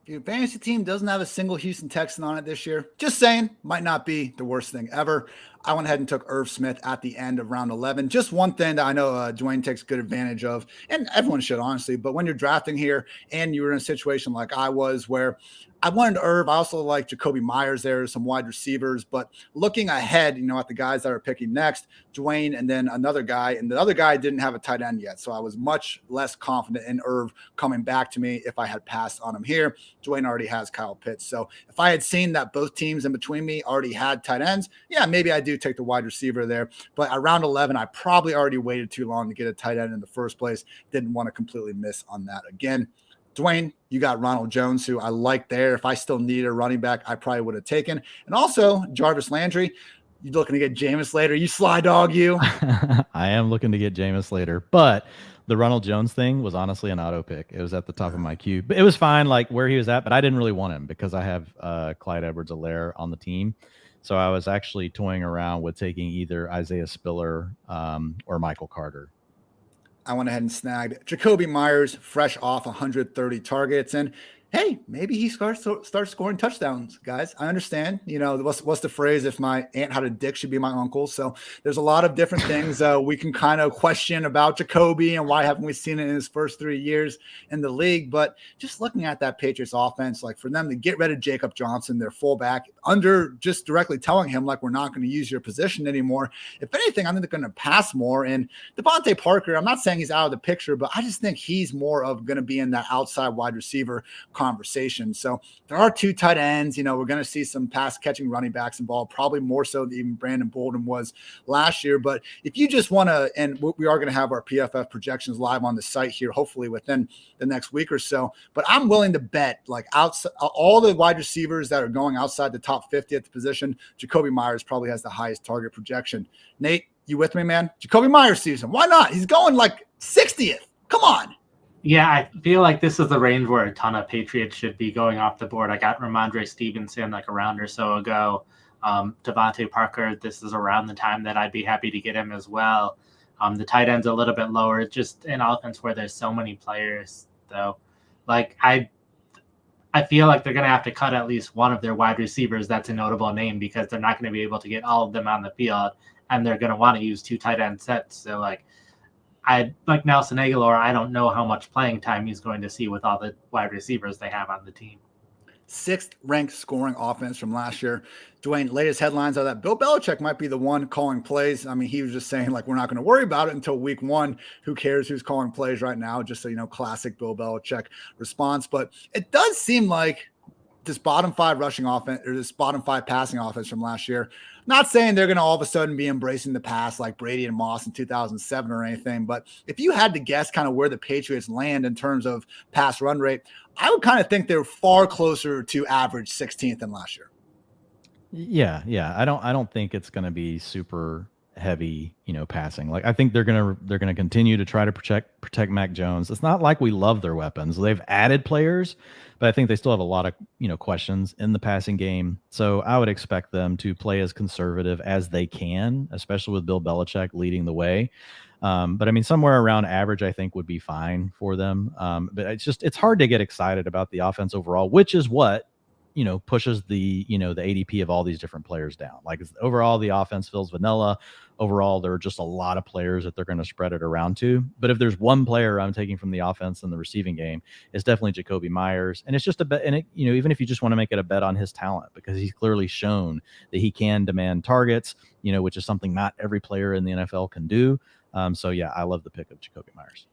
[SPEAKER 1] Your fantasy team doesn't have a single Houston Texan on it this year. Just saying, might not be the worst thing ever. I went ahead and took Irv Smith at the end of round 11. Just one thing that I know Dwayne takes good advantage of, and everyone should, honestly, but when you're drafting here and you're in a situation like I was where I wanted Irv. I also like Jacoby Myers there, some wide receivers. But looking ahead, at the guys that are picking next, Dwayne and then another guy. And the other guy didn't have a tight end yet. So I was much less confident in Irv coming back to me if I had passed on him here. Dwayne already has Kyle Pitts. So if I had seen that both teams in between me already had tight ends, yeah, maybe I do take the wide receiver there. But at round 11, I probably already waited too long to get a tight end in the first place. Didn't want to completely miss on that again. Dwayne, you got Ronald Jones, who I like there. If I still needed a running back, I probably would have taken. And also Jarvis Landry. You looking to get Jameis later? You sly dog, you.
[SPEAKER 2] I am looking to get Jameis later, but the Ronald Jones thing was honestly an auto pick. It was at the top of my queue, but it was fine, like where he was at. But I didn't really want him because I have Clyde Edwards-Helaire on the team, so I was actually toying around with taking either Isaiah Spiller or Michael Carter.
[SPEAKER 1] I went ahead and snagged Jacoby Myers, fresh off 130 targets. And hey, maybe he starts scoring touchdowns, guys. I understand. What's the phrase? If my aunt had a dick, she'd be my uncle. So there's a lot of different things we can kind of question about Jacoby and why haven't we seen it in his first 3 years in the league. But just looking at that Patriots offense, like for them to get rid of Jacob Johnson, their fullback, under just directly telling him, like, we're not going to use your position anymore. If anything, I think they're going to pass more. And Devontae Parker, I'm not saying he's out of the picture, but I just think he's more of going to be in that outside wide receiver conversation. So there are two tight ends. We're going to see some pass catching running backs involved, probably more so than even Brandon Bolden was last year. But if you just want to, and we are going to have our PFF projections live on the site here, hopefully within the next week or so. But I'm willing to bet, like, outside all the wide receivers that are going outside the top 50 at the position, Jacoby Myers probably has the highest target projection. Nate, you with me, man? Jacoby Myers season. Why not? He's going like 60th. Come on.
[SPEAKER 3] Yeah, I feel like this is the range where a ton of Patriots should be going off the board. I got Ramondre Stevenson like a round or so ago. Devontae Parker, this is around the time that I'd be happy to get him as well. The tight end's a little bit lower, just an offense where there's so many players, though. Like, I feel like they're going to have to cut at least one of their wide receivers that's a notable name because they're not going to be able to get all of them on the field, and they're going to want to use two tight end sets. So, I like Nelson Aguilar. I don't know how much playing time he's going to see with all the wide receivers they have on the team.
[SPEAKER 1] 6th ranked scoring offense from last year. Dwayne, latest headlines are that Bill Belichick might be the one calling plays. I mean, he was just saying, like, we're not going to worry about it until week 1. Who cares who's calling plays right now? Just so classic Bill Belichick response. But it does seem like this bottom 5 rushing offense or this bottom 5 passing offense from last year. Not saying they're going to all of a sudden be embracing the pass like Brady and Moss in 2007 or anything, but if you had to guess kind of where the Patriots land in terms of pass run rate, I would kind of think they're far closer to average 16th than last year.
[SPEAKER 2] Yeah. I don't think it's going to be super heavy, passing. Like, I think they're going to continue to try to protect Mac Jones. It's not like we love their weapons. They've added players, but I think they still have a lot of, questions in the passing game. So I would expect them to play as conservative as they can, especially with Bill Belichick leading the way. But I mean, somewhere around average, I think would be fine for them. But it's hard to get excited about the offense overall, which is what, pushes the ADP of all these different players down. Like, overall, the offense feels vanilla. Overall, there are just a lot of players that they're going to spread it around to. But if there's one player I'm taking from the offense in the receiving game, it's definitely Jacoby Myers. And it's just a bet. And even if you just want to make it a bet on his talent, because he's clearly shown that he can demand targets, which is something not every player in the NFL can do. So yeah, I love the pick of Jacoby Myers.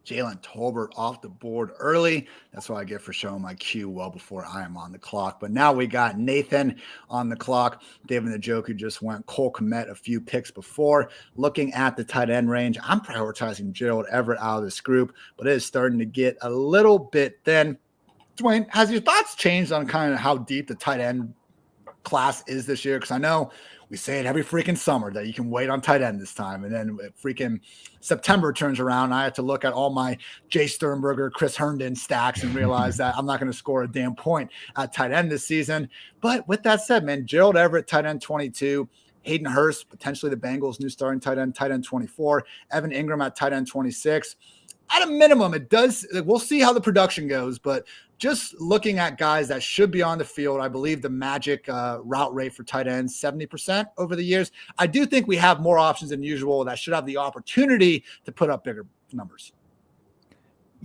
[SPEAKER 1] Jalen Tolbert off the board early. That's what I get for showing my cue well before I am on the clock. But now we got Nathan on the clock. David Njoku just went. Cole Kmet a few picks before. Looking at the tight end range, I'm prioritizing Gerald Everett out of this group, but it is starting to get a little bit thin. Dwayne, has your thoughts changed on kind of how deep the tight end class is this year? Because I know we say it every freaking summer that you can wait on tight end this time. And then freaking September turns around. I have to look at all my Jay Sternberger, Chris Herndon stacks and realize that I'm not going to score a damn point at tight end this season. But with that said, man, Gerald Everett, tight end 22, Hayden Hurst, potentially the Bengals' new starting tight end 24, Evan Ingram at tight end 26. at a minimum, it does. We'll see how the production goes, but just looking at guys that should be on the field, I believe the magic route rate for tight ends, 70% over the years. I do think we have more options than usual that should have the opportunity to put up bigger numbers.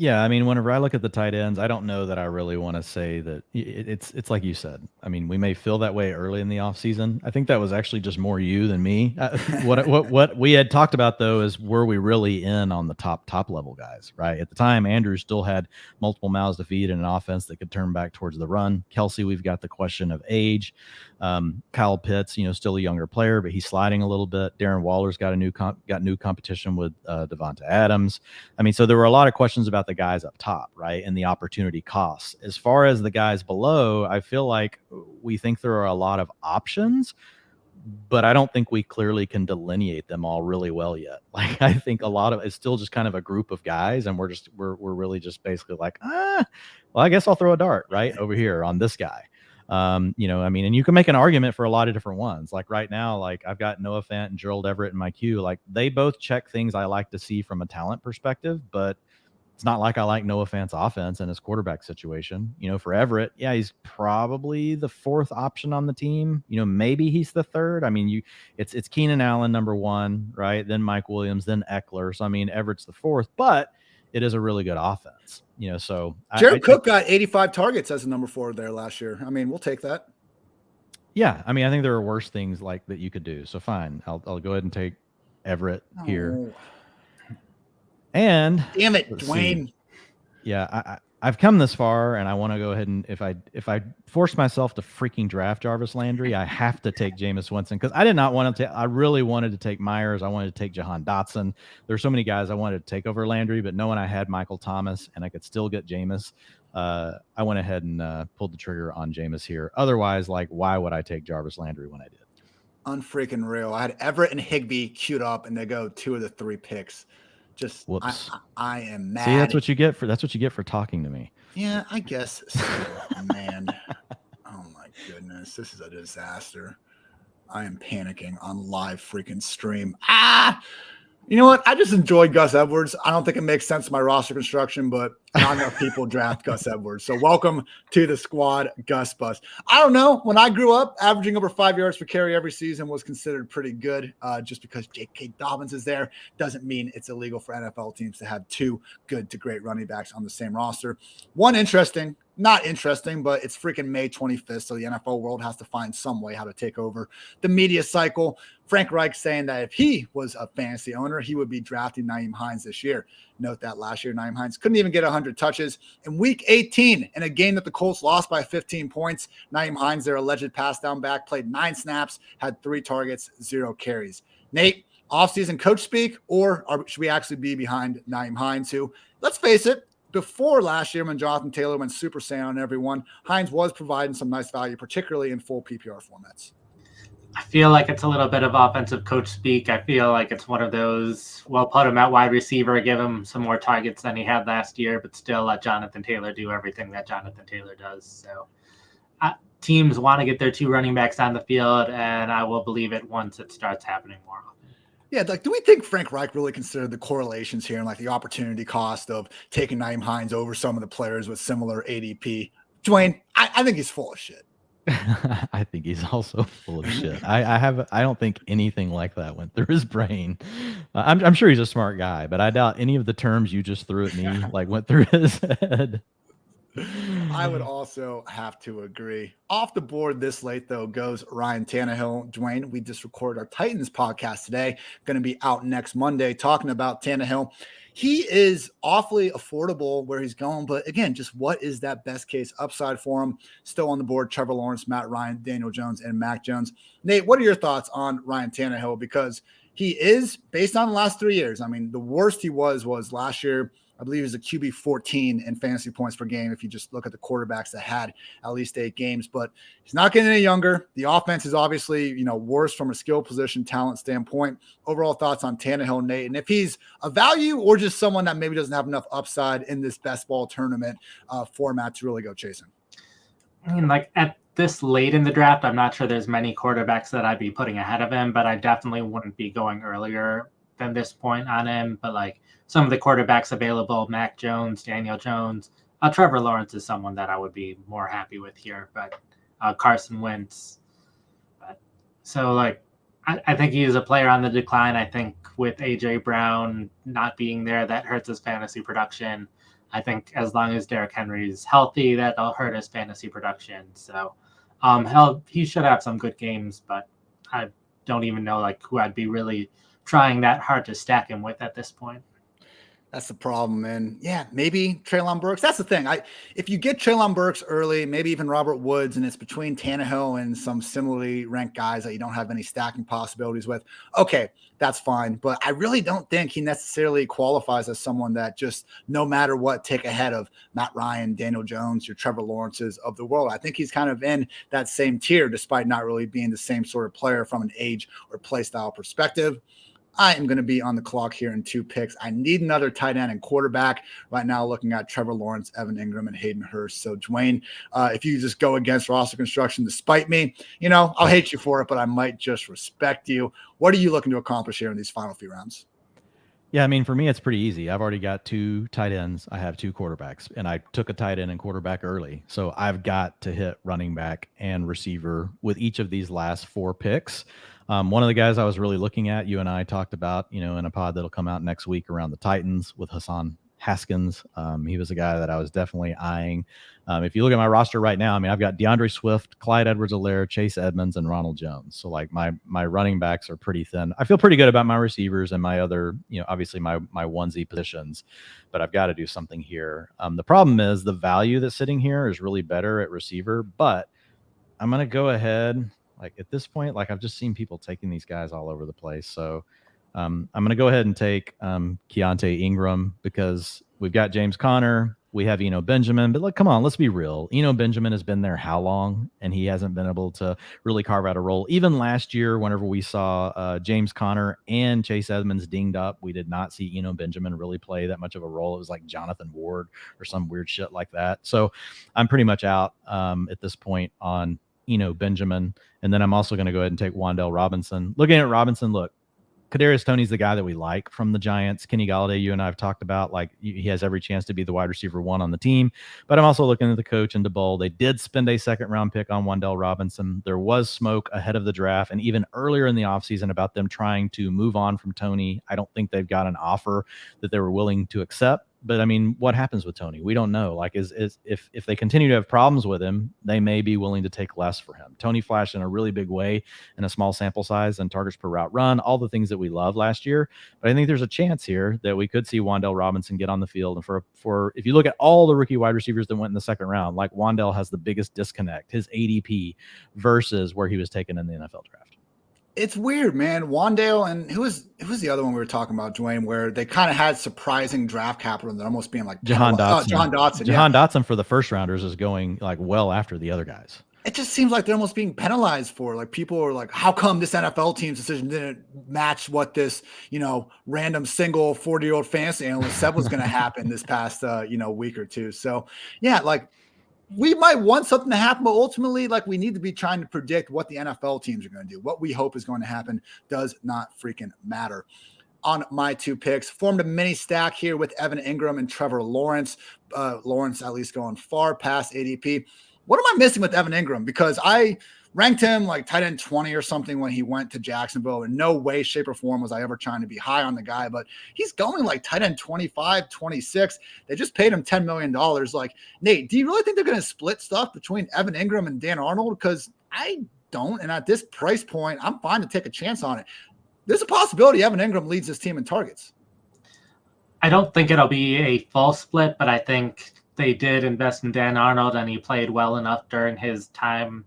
[SPEAKER 2] Yeah, I mean, whenever I look at the tight ends, I don't know that I really want to say that it's like you said. I mean, we may feel that way early in the offseason. I think that was actually just more you than me. What we had talked about, though, is were we really in on the top level guys, right? At the time, Andrews still had multiple mouths to feed in an offense that could turn back towards the run. Kelsey, we've got the question of age. Kyle Pitts, still a younger player, but he's sliding a little bit. Darren Waller's got new competition with Devonta Adams. I mean, so there were a lot of questions about the guys up top, right? And the opportunity costs. As far as the guys below, I feel like we think there are a lot of options, but I don't think we clearly can delineate them all really well yet. Like, I think a lot of it's still just kind of a group of guys, and we're really just basically like, well, I guess I'll throw a dart right over here on this guy. I mean, and you can make an argument for a lot of different ones. Like right now, like I've got Noah Fant and Gerald Everett in my queue. Like they both check things I like to see from a talent perspective, but it's not like I like Noah Fant's offense and his quarterback situation. For Everett, yeah, he's probably the fourth option on the team. Maybe he's the third. I mean, it's Keenan Allen number one, right? Then Mike Williams, then Eckler. So I mean, Everett's the fourth, but it is a really good offense. So
[SPEAKER 1] Jared Cook got 85 targets as a number 4 there last year. I mean, we'll take that.
[SPEAKER 2] Yeah, I mean, I think there are worse things like that you could do. So fine, I'll go ahead and take Everett here. And
[SPEAKER 1] damn it, Dwayne.
[SPEAKER 2] Yeah, I've come this far, and I want to go ahead and if I force myself to freaking draft Jarvis Landry, I have to take Jameis Winston because I did not want to. I really wanted to take Myers. I wanted to take Jahan Dotson. There's so many guys I wanted to take over Landry, but knowing I had Michael Thomas and I could still get Jameis, I went ahead and pulled the trigger on Jameis here. Otherwise, like, why would I take Jarvis Landry when I did?
[SPEAKER 1] Unfreaking real. I had Everett and Higbee queued up, and they go 2 of the 3 picks. Just whoops. I am mad.
[SPEAKER 2] See, that's what you get for talking to me.
[SPEAKER 1] Yeah, I guess so, man. Oh my goodness, this is a disaster. I am panicking on live freaking stream. You know what? I just enjoyed Gus Edwards. I don't think it makes sense to my roster construction, but not enough people draft Gus Edwards. So welcome to the squad, Gus Bus. I don't know. When I grew up, averaging over 5 yards per carry every season was considered pretty good. Just because J.K. Dobbins is there doesn't mean it's illegal for NFL teams to have 2 good to great running backs on the same roster. One interesting, not interesting, but it's freaking May 25th, so the NFL world has to find some way how to take over the media cycle. Frank Reich saying that if he was a fantasy owner, he would be drafting Nyheim Hines this year. Note that last year, Nyheim Hines couldn't even get 100 touches. In Week 18, in a game that the Colts lost by 15 points, Nyheim Hines, their alleged pass down back, played 9 snaps, had 3 targets, 0 carries. Nate, offseason coach speak, or should we actually be behind Nyheim Hines, who, let's face it, before last year when Jonathan Taylor went Super Saiyan on everyone, Hines was providing some nice value, particularly in full PPR formats.
[SPEAKER 3] I feel like it's a little bit of offensive coach speak. I feel like it's one of those, well, put him at wide receiver, give him some more targets than he had last year, but still let Jonathan Taylor do everything that Jonathan Taylor does. So teams want to get their 2 running backs on the field, and I will believe it once it starts happening more often.
[SPEAKER 1] Yeah, like, do we think Frank Reich really considered the correlations here and like the opportunity cost of taking Nyheim Hines over some of the players with similar ADP? Dwayne, I think he's full of shit.
[SPEAKER 2] I think he's also full of shit. I don't think anything like that went through his brain. I'm sure he's a smart guy, but I doubt any of the terms you just threw at me like went through his head.
[SPEAKER 1] I would also have to agree. Off the board this late, though, goes Ryan Tannehill. Dwayne, we just recorded our Titans podcast today. Going to be out next Monday talking about Tannehill. He is awfully affordable where he's going, but again, just what is that best case upside for him? Still on the board, Trevor Lawrence, Matt Ryan, Daniel Jones, and Mac Jones. Nate, what are your thoughts on Ryan Tannehill? Because he is, based on the last 3 years, I mean, the worst he was last year. I believe he's a QB 14 in fantasy points per game if you just look at the quarterbacks that had at least 8 games. But he's not getting any younger. The offense is obviously, worse from a skill position, talent standpoint. Overall thoughts on Tannehill, Nate, and if he's a value or just someone that maybe doesn't have enough upside in this best ball tournament format to really go chasing.
[SPEAKER 3] I mean, like at this late in the draft, I'm not sure there's many quarterbacks that I'd be putting ahead of him, but I definitely wouldn't be going earlier than this point on him. But like some of the quarterbacks available, Mac Jones, Daniel Jones, Trevor Lawrence is someone that I would be more happy with here, but Carson Wentz. So, like, I think he is a player on the decline. I think with A.J. Brown not being there, that hurts his fantasy production. I think as long as Derrick Henry is healthy, that'll hurt his fantasy production. So he should have some good games, but I don't even know like who I'd be really trying that hard to stack him with at this point.
[SPEAKER 1] That's the problem. And yeah, maybe Treylon Burks. That's the thing. If you get Treylon Burks early, maybe even Robert Woods, and it's between Tannehill and some similarly ranked guys that you don't have any stacking possibilities with, okay, that's fine. But I really don't think he necessarily qualifies as someone that just, no matter what, take ahead of Matt Ryan, Daniel Jones, your Trevor Lawrences of the world. I think he's kind of in that same tier, despite not really being the same sort of player from an age or play style perspective. I am going to be on the clock here in 2 picks. I need another tight end and quarterback right now, looking at Trevor Lawrence, Evan Ingram, and Hayden Hurst. So, Dwayne, if you just go against roster construction despite me, I'll hate you for it, but I might just respect you. What are you looking to accomplish here in these final few rounds?
[SPEAKER 2] Yeah, I mean, for me, it's pretty easy. I've already got 2 tight ends. I have 2 quarterbacks, and I took a tight end and quarterback early. So I've got to hit running back and receiver with each of these last 4 picks. One of the guys I was really looking at, you and I talked about, in a pod that'll come out next week around the Titans with Hassan Haskins. He was a guy that I was definitely eyeing. If you look at my roster right now, I mean, I've got DeAndre Swift, Clyde Edwards-Helaire, Chase Edmonds, and Ronald Jones. So like my running backs are pretty thin. I feel pretty good about my receivers and my other, obviously my onesie positions, but I've got to do something here. The problem is the value that's sitting here is really better at receiver, but I'm going to go ahead. Like at this point, like I've just seen people taking these guys all over the place. So I'm going to go ahead and take Keontae Ingram because we've got James Conner. We have Eno Benjamin. But come on, let's be real. Eno Benjamin has been there how long? And he hasn't been able to really carve out a role. Even last year, whenever we saw James Conner and Chase Edmonds dinged up, we did not see Eno Benjamin really play that much of a role. It was like Jonathan Ward or some weird shit like that. So I'm pretty much out at this point on Eno Benjamin. And then I'm also going to go ahead and take Wan'Dale Robinson. Looking at Robinson, look, Kadarius Toney's the guy that we like from the Giants. Kenny Galladay, you and I have talked about, like he has every chance to be the wide receiver 1 on the team. But I'm also looking at the coach and DeBoll. They did spend a 2nd-round pick on Wan'Dale Robinson. There was smoke ahead of the draft and even earlier in the offseason about them trying to move on from Toney. I don't think they've got an offer that they were willing to accept. But I mean, what happens with Toney? We don't know. Like, if they continue to have problems with him, they may be willing to take less for him. Toney flashed in a really big way in a small sample size and targets per route run, all the things that we love last year. But I think there's a chance here that we could see Wan'Dale Robinson get on the field. And for if you look at all the rookie wide receivers that went in the 2nd round, like Wan'Dale has the biggest disconnect, his ADP versus where he was taken in the NFL draft.
[SPEAKER 1] It's weird, man. Wan'Dale and who was the other one we were talking about, Dwayne, where they kind of had surprising draft capital and they're almost being like
[SPEAKER 2] Jahan Dotson.
[SPEAKER 1] Jahan Dotson.
[SPEAKER 2] Jahan Dotson for the 1st rounders is going like well after the other guys.
[SPEAKER 1] It just seems like they're almost being penalized for. Like people are like, how come this NFL team's decision didn't match what this, random single 40-year-old fantasy analyst said was going to happen this past, week or two. So yeah, like we might want something to happen, but ultimately, like we need to be trying to predict what the NFL teams are going to do. What we hope is going to happen does not freaking matter. On my 2 picks, formed a mini stack here with Evan Ingram and Trevor Lawrence. Lawrence at least going far past ADP. What am I missing with Evan Ingram? Because I ranked him like tight end 20 or something when he went to Jacksonville. In no way, shape, or form was I ever trying to be high on the guy, but he's going like tight end 25, 26. They just paid him $10 million. Like, Nate, do you really think they're going to split stuff between Evan Ingram and Dan Arnold? Because I don't. And at this price point, I'm fine to take a chance on it. There's a possibility Evan Ingram leads this team in targets.
[SPEAKER 3] I don't think it'll be a full split, but I think they did invest in Dan Arnold and he played well enough during his time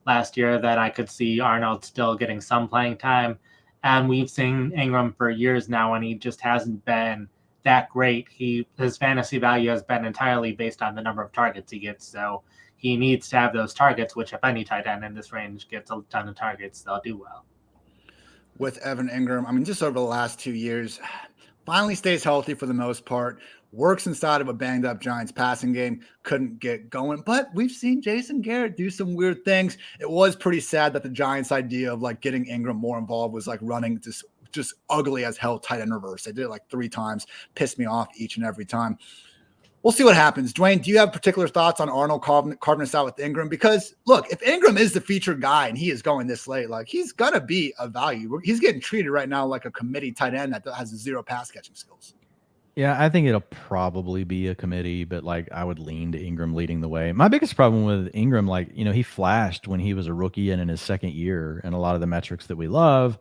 [SPEAKER 3] last year that I could see Arnold still getting some playing time. And we've seen Ingram for years now, and he just hasn't been that great. His fantasy value has been entirely based on the number of targets he gets. So he needs to have those targets, which if any tight end in this range gets a ton of targets, they'll do well.
[SPEAKER 1] With Evan Ingram, I mean, just over the last 2 years, finally stays healthy for the most part, works inside of a banged up Giants passing game, couldn't get going. But we've seen Jason Garrett do some weird things. It was pretty sad that the Giants idea of like getting Ingram more involved was like running just ugly as hell tight end reverse. They did it like 3 times, pissed me off each and every time. We'll see what happens. Dwayne, do you have particular thoughts on Arnold carving us out with Ingram? Because look, if Ingram is the featured guy and he is going this late, like he's going to be a value. He's getting treated right now like a committee tight end that has 0 pass catching skills.
[SPEAKER 2] Yeah, I think it'll probably be a committee, but like I would lean to Ingram leading the way. My biggest problem with Ingram, like, he flashed when he was a rookie and in his second year and a lot of the metrics that we love.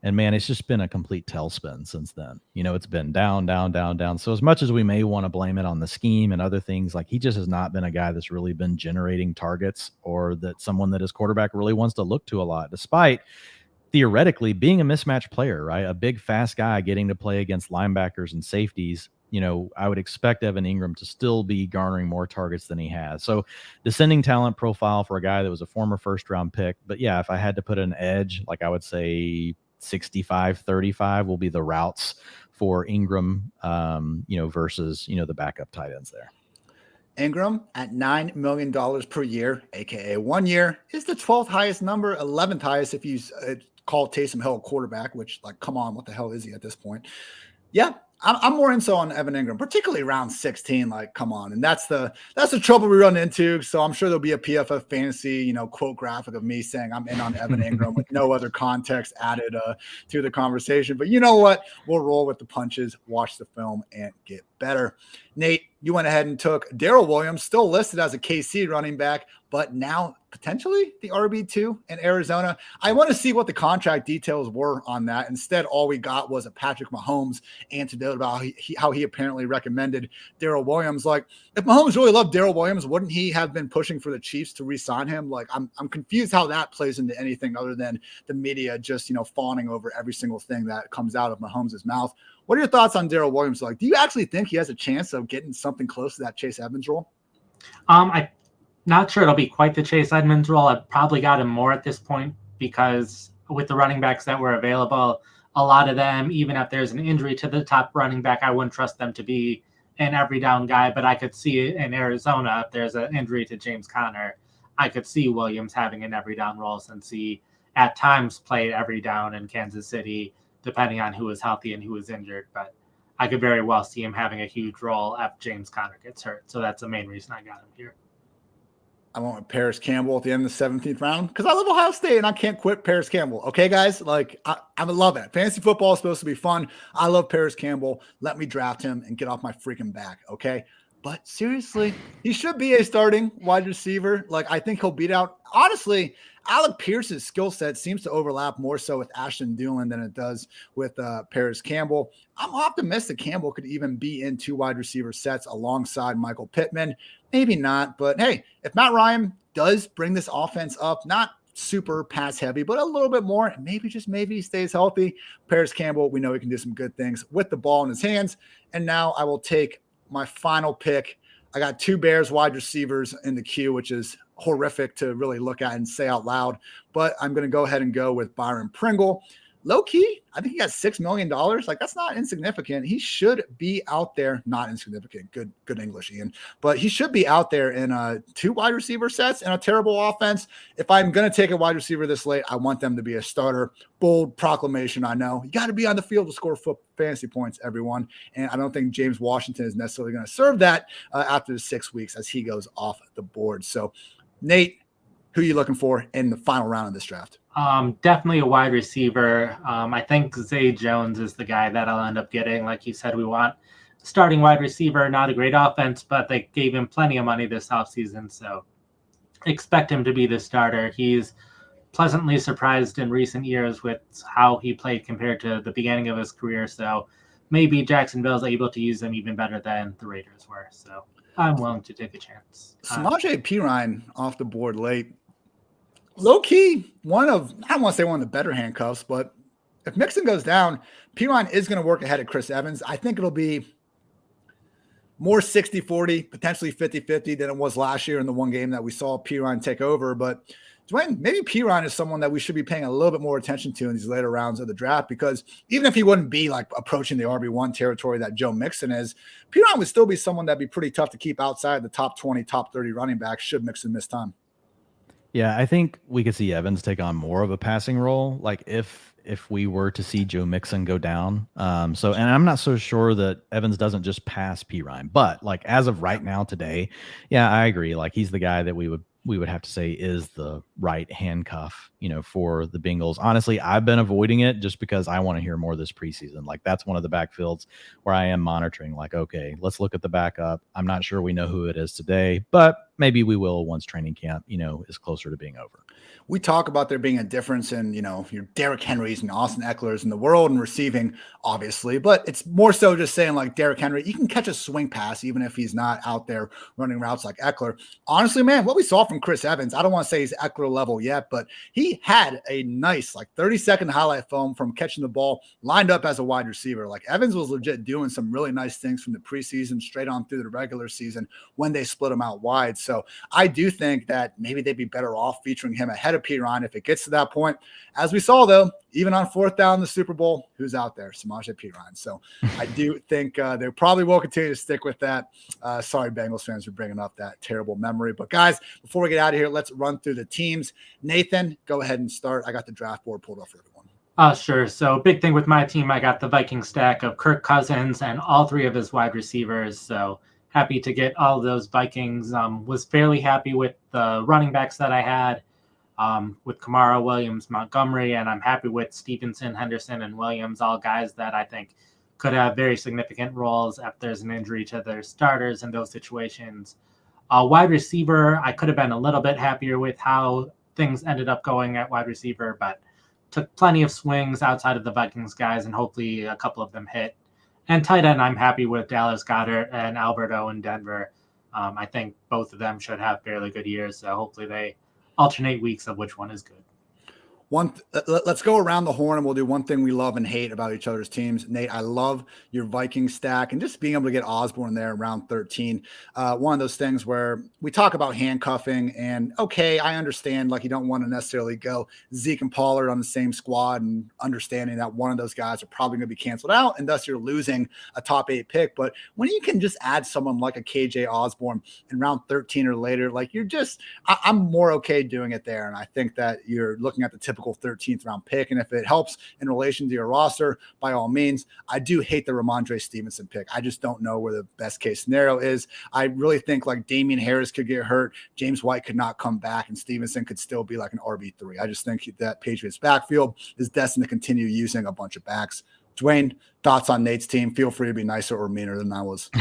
[SPEAKER 2] And man, it's just been a complete tailspin since then. It's been down, down, down, down. So as much as we may want to blame it on the scheme and other things, like he just has not been a guy that's really been generating targets or that someone that his quarterback really wants to look to a lot, despite theoretically being a mismatched player, right? A big, fast guy getting to play against linebackers and safeties. I would expect Evan Ingram to still be garnering more targets than he has. So descending talent profile for a guy that was a former first-round pick. But yeah, if I had to put an edge, like I would say 65-35 will be the routes for Ingram, versus, the backup tight ends there.
[SPEAKER 1] Ingram at $9 million per year, aka 1 year, is the 12th highest number, 11th highest if you call Taysom Hill a quarterback, which, like, come on, what the hell is he at this point? Yeah, I'm more info on Evan Ingram, particularly around 16. Like, come on. And that's the trouble we run into. So I'm sure there'll be a PFF fantasy, quote graphic of me saying I'm in on Evan Ingram with no other context added to the conversation. But you know what? We'll roll with the punches, watch the film, and get better. Nate, you went ahead and took Darrell Williams, still listed as a KC running back, but now potentially the RB2 in Arizona. I want to see what the contract details were on that. Instead, all we got was a Patrick Mahomes anecdote about how he apparently recommended Darrell Williams. Like, if Mahomes really loved Darrell Williams, wouldn't he have been pushing for the Chiefs to re-sign him? Like, I'm confused how that plays into anything other than the media just, fawning over every single thing that comes out of Mahomes' mouth. What are your thoughts on Darrell Williams? Like, do you actually think he has a chance of getting something close to that Chase Edmonds role?
[SPEAKER 3] I'm not sure it'll be quite the Chase Edmonds role. I've probably got him more at this point because with the running backs that were available, a lot of them, even if there's an injury to the top running back, I wouldn't trust them to be an every down guy. But I could see it in Arizona, if there's an injury to James Conner, I could see Williams having an every down role since he at times played every down in Kansas City, depending on who was healthy and who was injured. But I could very well see him having a huge role if James Conner gets hurt. So that's the main reason I got him here.
[SPEAKER 1] I went with Paris Campbell at the end of the 17th round because I love Ohio State and I can't quit Paris Campbell. Okay, guys? Like, I love it. Fantasy football is supposed to be fun. I love Paris Campbell. Let me draft him and get off my freaking back, okay? But seriously, he should be a starting wide receiver. Like, I think he'll beat out. Honestly, Alec Pierce's skill set seems to overlap more so with Ashton Dulin than it does with Paris Campbell. I'm optimistic Campbell could even be in 2 wide receiver sets alongside Michael Pittman. Maybe not, but hey, if Matt Ryan does bring this offense up, not super pass heavy, but a little bit more, and maybe just maybe he stays healthy, Paris Campbell, we know he can do some good things with the ball in his hands. And now I will take my final pick. I got 2 Bears wide receivers in the queue, which is horrific to really look at and say out loud, but I'm going to go ahead and go with Byron Pringle. Low key, I think he got $6 million. Like, that's not insignificant. He should be out there. Not insignificant. Good English, Ian. But he should be out there in 2 wide receiver sets and a terrible offense. If I'm going to take a wide receiver this late, I want them to be a starter. Bold proclamation, I know. You got to be on the field to score fantasy points, everyone. And I don't think James Washington is necessarily going to serve that after the 6 weeks as he goes off the board. So, Nate, who are you looking for in the final round of this draft?
[SPEAKER 3] Definitely a wide receiver. I think Zay Jones is the guy that I'll end up getting. Like you said, we want starting wide receiver, not a great offense, but they gave him plenty of money this offseason. So expect him to be the starter. He's pleasantly surprised in recent years with how he played compared to the beginning of his career. So maybe Jacksonville's able to use him even better than the Raiders were. So I'm willing to take a chance.
[SPEAKER 1] Samaje Perine off the board late. Low key, I don't want to say one of the better handcuffs, but if Mixon goes down, Perine is going to work ahead of Chris Evans. I think it'll be more 60-40, potentially 50-50 than it was last year in the one game that we saw Perine take over. But Dwayne, maybe Perine is someone that we should be paying a little bit more attention to in these later rounds of the draft, because even if he wouldn't be like approaching the RB1 territory that Joe Mixon is, Perine would still be someone that'd be pretty tough to keep outside the top 20, top 30 running backs should Mixon miss time.
[SPEAKER 2] Yeah, I think we could see Evans take on more of a passing role. Like if we were to see Joe Mixon go down. And I'm not so sure that Evans doesn't just pass P Ryan, but like as of right now today, yeah, I agree. Like he's the guy that we would have to say is the right handcuff, for the Bengals. Honestly, I've been avoiding it just because I want to hear more this preseason. Like that's one of the backfields where I am monitoring, like, okay, let's look at the backup. I'm not sure we know who it is today, but maybe we will once training camp, is closer to being over.
[SPEAKER 1] We talk about there being a difference in, your Derrick Henrys and Austin Eckler's in the world and receiving, obviously, but it's more so just saying like Derrick Henry, he can catch a swing pass even if he's not out there running routes like Eckler. Honestly, man, what we saw from Chris Evans, I don't want to say he's Eckler level yet, but he had a nice like 30-second highlight film from catching the ball lined up as a wide receiver. Like Evans was legit doing some really nice things from the preseason straight on through the regular season when they split him out wide. So I do think that maybe they'd be better off featuring him ahead of Piron if it gets to that point. As we saw, though, even on fourth down in the Super Bowl, who's out there? Samaje Piron. So I do think they probably will continue to stick with that. Sorry, Bengals fans, for bringing up that terrible memory. But guys, before we get out of here, let's run through the teams. Nathan, go ahead and start. I got the draft board pulled up for everyone.
[SPEAKER 3] Sure. So big thing with my team, I got the Viking stack of Kirk Cousins and all three of his wide receivers. So happy to get all of those Vikings. Was fairly happy with the running backs that I had with Kamara, Williams, Montgomery, and I'm happy with Stevenson, Henderson, and Williams, all guys that I think could have very significant roles if there's an injury to their starters in those situations. Wide receiver, I could have been a little bit happier with how things ended up going at wide receiver, but took plenty of swings outside of the Vikings guys, and hopefully a couple of them hit. And tight end, I'm happy with Dallas Goedert and Alberto in Denver. I think both of them should have fairly good years, so hopefully they alternate weeks of which one is good.
[SPEAKER 1] Let's go around the horn and we'll do one thing we love and hate about each other's teams. Nate, I love your Viking stack and just being able to get Osborne there in round 13. One of those things where we talk about handcuffing and okay, I understand like you don't want to necessarily go Zeke and Pollard on the same squad and understanding that one of those guys are probably going to be canceled out and thus you're losing a top 8 pick. But when you can just add someone like a KJ Osborne in round 13 or later, like I'm more okay doing it there. And I think that you're looking at the typical 13th round pick. And if it helps in relation to your roster, by all means. I do hate the Ramondre Stevenson pick. I just don't know where the best case scenario is. I really think like Damian Harris could get hurt. James White could not come back and Stevenson could still be like an RB3. I just think that Patriots backfield is destined to continue using a bunch of backs. Dwayne, thoughts on Nate's team? Feel free to be nicer or meaner than I was.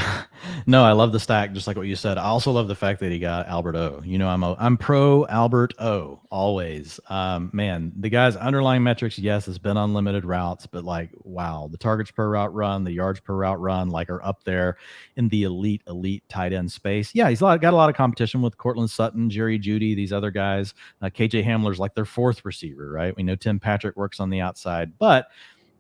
[SPEAKER 2] No, I love the stack, just like what you said. I also love the fact that he got Albert O. I'm pro Albert O always. Man, the guy's underlying metrics, yes, it's been unlimited routes, but like, wow, the targets per route run, the yards per route run, like are up there in the elite tight end space. Yeah, he's got a lot of competition with Cortland Sutton, Jerry Jeudy, these other guys. KJ Hamler's like their fourth receiver, right? We know Tim Patrick works on the outside, but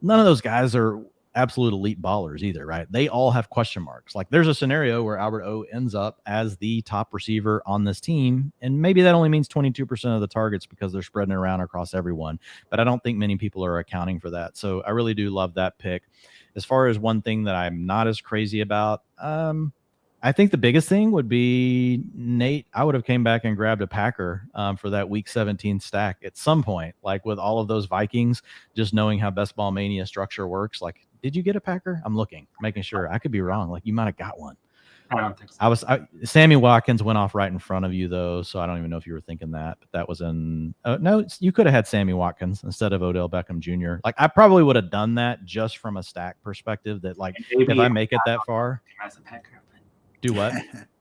[SPEAKER 2] none of those guys are absolute elite ballers either, right? They all have question marks. Like there's a scenario where Albert O ends up as the top receiver on this team, and maybe that only means 22% of the targets because they're spreading it around across everyone. But I don't think many people are accounting for that. So I really do love that pick. As far as one thing that I'm not as crazy about, I think the biggest thing would be Nate. I would have came back and grabbed a Packer for that week 17 stack at some point, like with all of those Vikings, just knowing how Best Ball Mania structure works. Like, did you get a Packer? I'm looking, making sure. I could be wrong. Like you might have got one.
[SPEAKER 3] I don't think so.
[SPEAKER 2] Sammy Watkins went off right in front of you though. So I don't even know if you were thinking that, but that was no, you could have had Sammy Watkins instead of Odell Beckham Jr. Like I probably would have done that just from a stack perspective that like, if I make it that far,
[SPEAKER 3] as a Packer.
[SPEAKER 2] do what?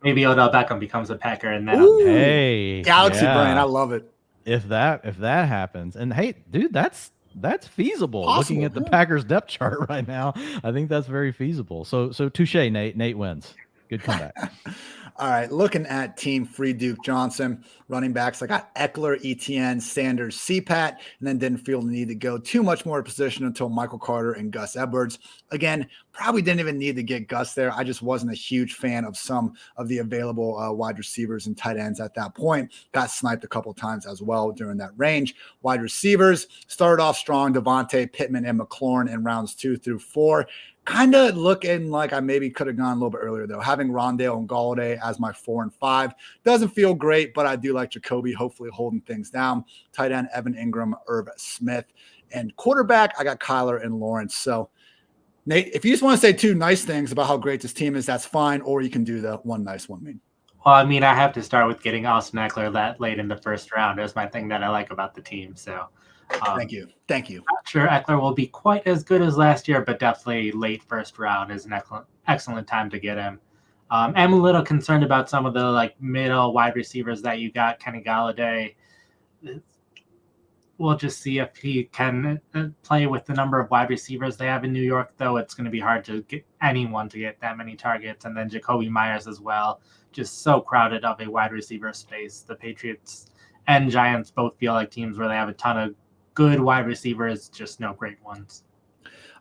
[SPEAKER 3] Maybe Odell Beckham becomes a Packer and then
[SPEAKER 2] hey,
[SPEAKER 1] Galaxy brain, I love it.
[SPEAKER 2] If that happens, and hey, dude, that's feasible.
[SPEAKER 1] Possible,
[SPEAKER 2] Looking at the Packers depth chart right now, I think that's very feasible. So touche, Nate. Nate wins. Good comeback.
[SPEAKER 1] All right, looking at Team Free Duke Johnson, running backs. I got Eckler, ETN, Sanders, CPAT, and then didn't feel the need to go too much more position until Michael Carter and Gus Edwards. Again, probably didn't even need to get Gus there. I just wasn't a huge fan of some of the available wide receivers and tight ends at that point. Got sniped a couple times as well during that range. Wide receivers started off strong, Devontae, Pittman, and McLaurin in rounds 2 through 4. Kind of looking like I maybe could have gone a little bit earlier, though. Having Rondale and Galladay as my 4 and 5 doesn't feel great, but I do like Jacoby hopefully holding things down. Tight end, Evan Ingram, Irv Smith. And quarterback, I got Kyler and Lawrence. So, Nate, if you just want to say 2 nice things about how great this team is, that's fine. Or you can do the one nice, one mean.
[SPEAKER 3] Well, I mean, I have to start with getting Austin Eckler that late in the first round. That's my thing that I like about the team. So,
[SPEAKER 1] Thank you. Thank you.
[SPEAKER 3] Not sure Eckler will be quite as good as last year, but definitely late first round is an excellent time to get him. I'm a little concerned about some of the middle wide receivers that you got. Kenny Galladay. We'll just see if he can play with the number of wide receivers they have in New York, though. It's going to be hard to get anyone to get that many targets. And then Jacoby Myers as well. Just so crowded of a wide receiver space. The Patriots and Giants both feel like teams where they have a ton of good wide receivers, just no great ones.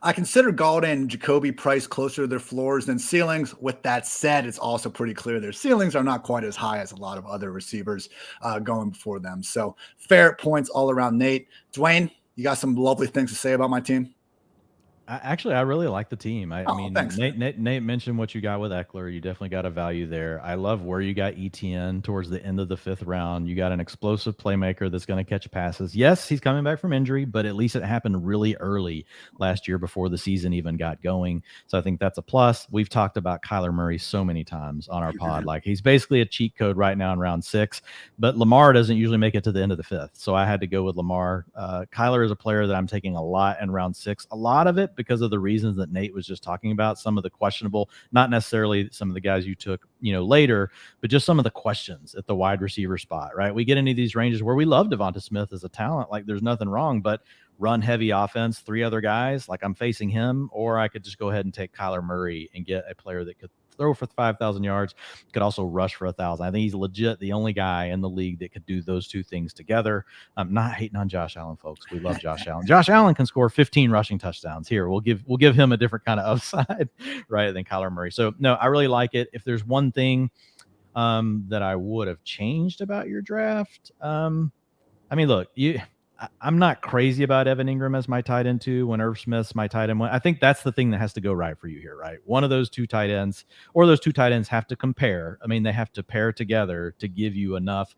[SPEAKER 1] I consider Galladay and Jacoby priced closer to their floors than ceilings. With that said, it's also pretty clear their ceilings are not quite as high as a lot of other receivers going before them. So fair points all around, Nate. Dwayne, you got some lovely things to say about my team?
[SPEAKER 2] Actually, I really like the team. I mean,
[SPEAKER 1] thanks,
[SPEAKER 2] Nate mentioned what you got with Eckler. You definitely got a value there. I love where you got ETN towards the end of the 5th round. You got an explosive playmaker that's going to catch passes. Yes, he's coming back from injury, but at least it happened really early last year before the season even got going. So I think that's a plus. We've talked about Kyler Murray so many times on our pod. Like, he's basically a cheat code right now in round 6, but Lamar doesn't usually make it to the end of the 5th. So I had to go with Lamar. Kyler is a player that I'm taking a lot in round 6. A lot of it because of the reasons that Nate was just talking about, some of the questionable, not necessarily some of the guys you took, later, but just some of the questions at the wide receiver spot, right? We get into these ranges where we love Devonta Smith as a talent. Like, there's nothing wrong, but run heavy offense, 3 other guys, like I'm facing him, or I could just go ahead and take Kyler Murray and get a player that could throw for 5,000 yards, could also rush for 1,000. I think he's legit the only guy in the league that could do those 2 things together. I'm not hating on Josh Allen, folks. We love Josh Allen. Josh Allen can score 15 rushing touchdowns. Here, we'll give him a different kind of upside, right, than Kyler Murray. So no, I really like it. If there's one thing that I would have changed about your draft, I mean, look, I'm not crazy about Evan Ingram as my tight end 2 when Irv Smith's my tight end 1. I think that's the thing that has to go right for you here, right? One of those 2 tight ends, or those 2 tight ends have to compare. I mean, they have to pair together to give you enough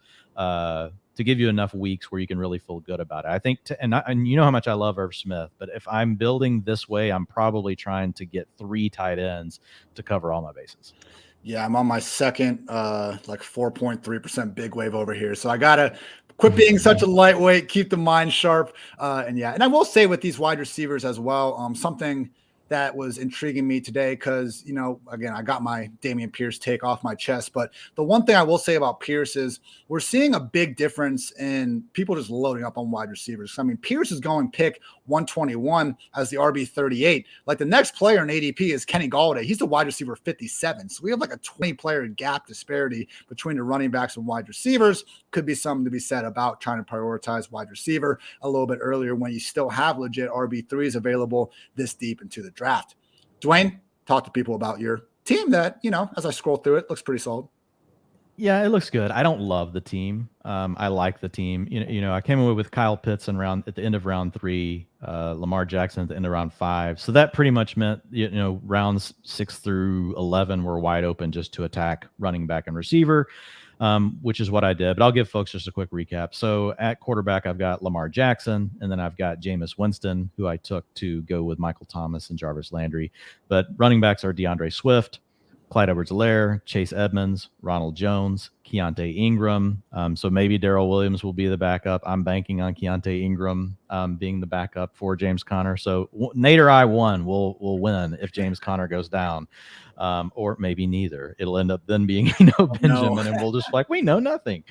[SPEAKER 2] weeks where you can really feel good about it. I think, and you know how much I love Irv Smith, but if I'm building this way, I'm probably trying to get 3 tight ends to cover all my bases.
[SPEAKER 1] Yeah, I'm on my second, 4.3% big wave over here. So I got to quit being such a lightweight, keep the mind sharp. And I will say with these wide receivers as well, something that was intriguing me today because, again, I got my Dameon Pierce take off my chest. But the one thing I will say about Pierce is we're seeing a big difference in people just loading up on wide receivers. I mean, Pierce is going pick 121 as the RB 38. Like, the next player in ADP is Kenny Galladay. He's the wide receiver 57. So we have like a 20-player gap disparity between the running backs and wide receivers. Could be something to be said about trying to prioritize wide receiver a little bit earlier when you still have legit RB3s available this deep into the draft. Dwayne, talk to people about your team that, as I scroll through it, looks pretty solid.
[SPEAKER 2] Yeah, it looks good. I don't love the team. I like the team. I came away with Kyle Pitts at the end of round 3, Lamar Jackson at the end of round 5. So that pretty much meant, rounds 6 through 11 were wide open just to attack running back and receiver, which is what I did. But I'll give folks just a quick recap. So at quarterback, I've got Lamar Jackson, and then I've got Jameis Winston, who I took to go with Michael Thomas and Jarvis Landry. But running backs are DeAndre Swift, Clyde Edwards-Helaire, Chase Edmonds, Ronald Jones, Keontae Ingram. So maybe Darrell Williams will be the backup. I'm banking on Keontae Ingram being the backup for James Conner. So Nate or I will win if James Conner goes down, or maybe neither. It'll end up then being Benjamin, and we'll just we know nothing.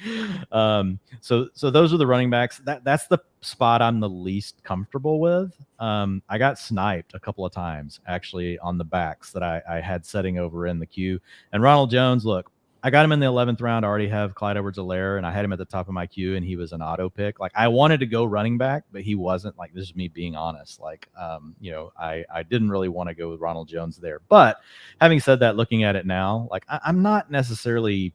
[SPEAKER 2] So those are the running backs. That's the spot I'm the least comfortable with. I got sniped a couple of times actually on the backs that I had setting over in the queue. And Ronald Jones, look, I got him in the 11th round. I already have Clyde Edwards-Helaire, and I had him at the top of my queue, and he was an auto pick. Like, I wanted to go running back, but he wasn't. Like, this is me being honest. Like, I didn't really want to go with Ronald Jones there. But having said that, looking at it now, like, I'm not necessarily,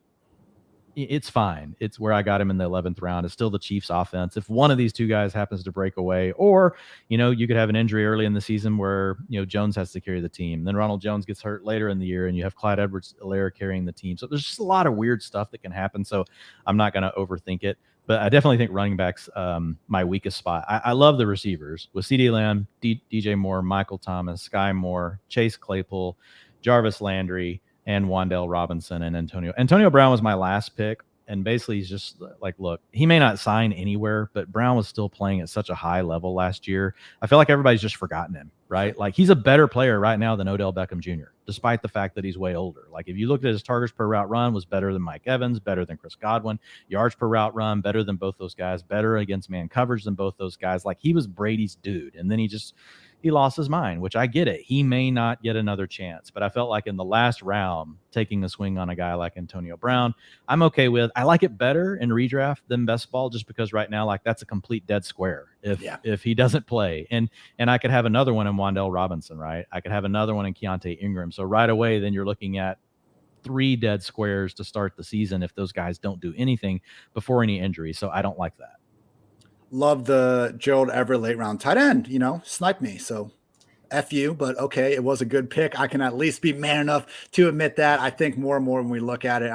[SPEAKER 2] it's fine. It's where I got him in the 11th round. It's still the Chiefs offense. If one of these two guys happens to break away, or, you could have an injury early in the season where, Jones has to carry the team. Then Ronald Jones gets hurt later in the year and you have Clyde Edwards-Helaire carrying the team. So there's just a lot of weird stuff that can happen. So I'm not going to overthink it. But I definitely think running back's my weakest spot. I love the receivers with CeeDee Lamb, DJ Moore, Michael Thomas, Sky Moore, Chase Claypool, Jarvis Landry, and Wan'Dale Robinson and Antonio Brown was my last pick. And basically he's just like, look, he may not sign anywhere, but Brown was still playing at such a high level last year. I feel like everybody's just forgotten him, right? Like he's a better player right now than Odell Beckham Jr., despite the fact that he's way older. Like if you looked at his targets per route run, was better than Mike Evans, better than Chris Godwin, yards per route run, better than both those guys, better against man coverage than both those guys. Like he was Brady's dude. And then he lost his mind, which I get it. He may not get another chance, but I felt like in the last round, taking a swing on a guy like Antonio Brown, I'm okay with. I like it better in redraft than best ball, just because right now, like that's a complete dead square if he doesn't play. And I could have another one in Wan'Dale Robinson, right? I could have another one in Keontae Ingram. So right away, then you're looking at 3 dead squares to start the season if those guys don't do anything before any injury. So I don't like that.
[SPEAKER 1] Love the Gerald Everett late round tight end, sniped me. So F you, but okay, it was a good pick. I can at least be man enough to admit that. I think more and more when we look at it,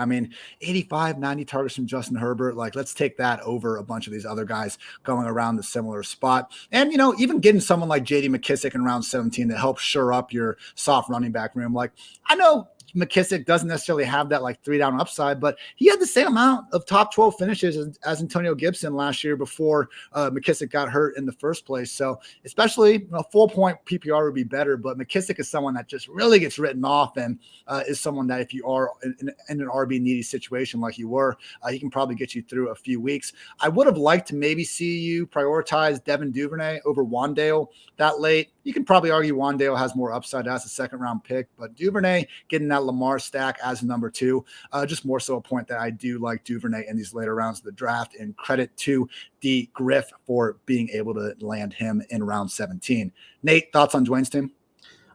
[SPEAKER 1] 85, 90 targets from Justin Herbert. Like, let's take that over a bunch of these other guys going around the similar spot. And, even getting someone like J.D. McKissick in round 17 to help shore up your soft running back room. Like, I know McKissick doesn't necessarily have that like 3-down upside, but he had the same amount of top 12 finishes as Antonio Gibson last year before McKissick got hurt in the first place. So especially a full point PPR would be better, but McKissick is someone that just really gets written off and is someone that if you are in an RB needy situation like you were, he can probably get you through a few weeks. I would have liked to maybe see you prioritize Devin Duvernay over Wan'Dale that late. You can probably argue Wan'Dale has more upside as a second round pick, but Duvernay getting that Lamar stack as number 2, just more so a point that I do like Duvernay in these later rounds of the draft, and credit to D Griff for being able to land him in round 17. Nate, thoughts on Dwayne's team?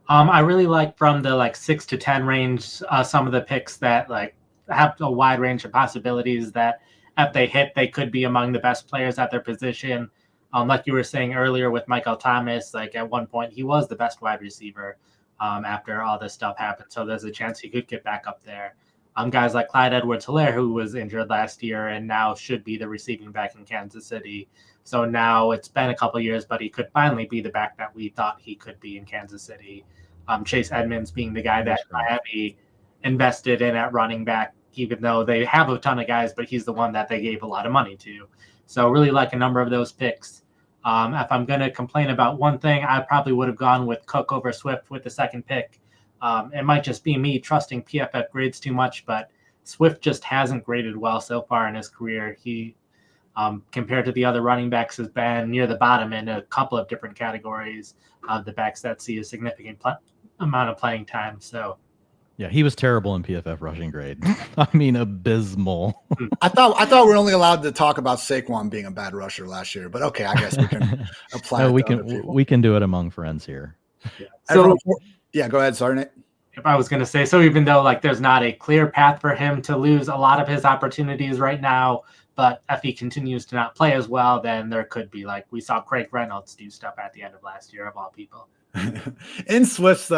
[SPEAKER 3] I really like from the 6 to 10 range, some of the picks that have a wide range of possibilities that if they hit, they could be among the best players at their position. Like you were saying earlier with Michael Thomas, like at one point he was the best wide receiver after all this stuff happened. So there's a chance he could get back up there. Guys like Clyde Edwards-Helaire, who was injured last year and now should be the receiving back in Kansas City. So now it's been a couple years, but he could finally be the back that we thought he could be in Kansas City. Chase Edmonds being the guy that Miami invested in at running back, even though they have a ton of guys, but he's the one that they gave a lot of money to. So really like a number of those picks. If I'm going to complain about one thing, I probably would have gone with Cook over Swift with the second pick. It might just be me trusting PFF grades too much, but Swift just hasn't graded well so far in his career. He, compared to the other running backs, has been near the bottom in a couple of different categories of the backs that see a significant amount of playing time. So,
[SPEAKER 2] yeah, he was terrible in PFF rushing grade. Abysmal.
[SPEAKER 1] I thought we were only allowed to talk about Saquon being a bad rusher last year, but okay, I guess we can apply.
[SPEAKER 2] No, we can do it among friends here.
[SPEAKER 3] Yeah.
[SPEAKER 1] So, go ahead. Sorry, Nate.
[SPEAKER 3] If I was going to say, so even though there's not a clear path for him to lose a lot of his opportunities right now, but if he continues to not play as well, then there could be we saw Craig Reynolds do stuff at the end of last year of all people.
[SPEAKER 1] In Swift's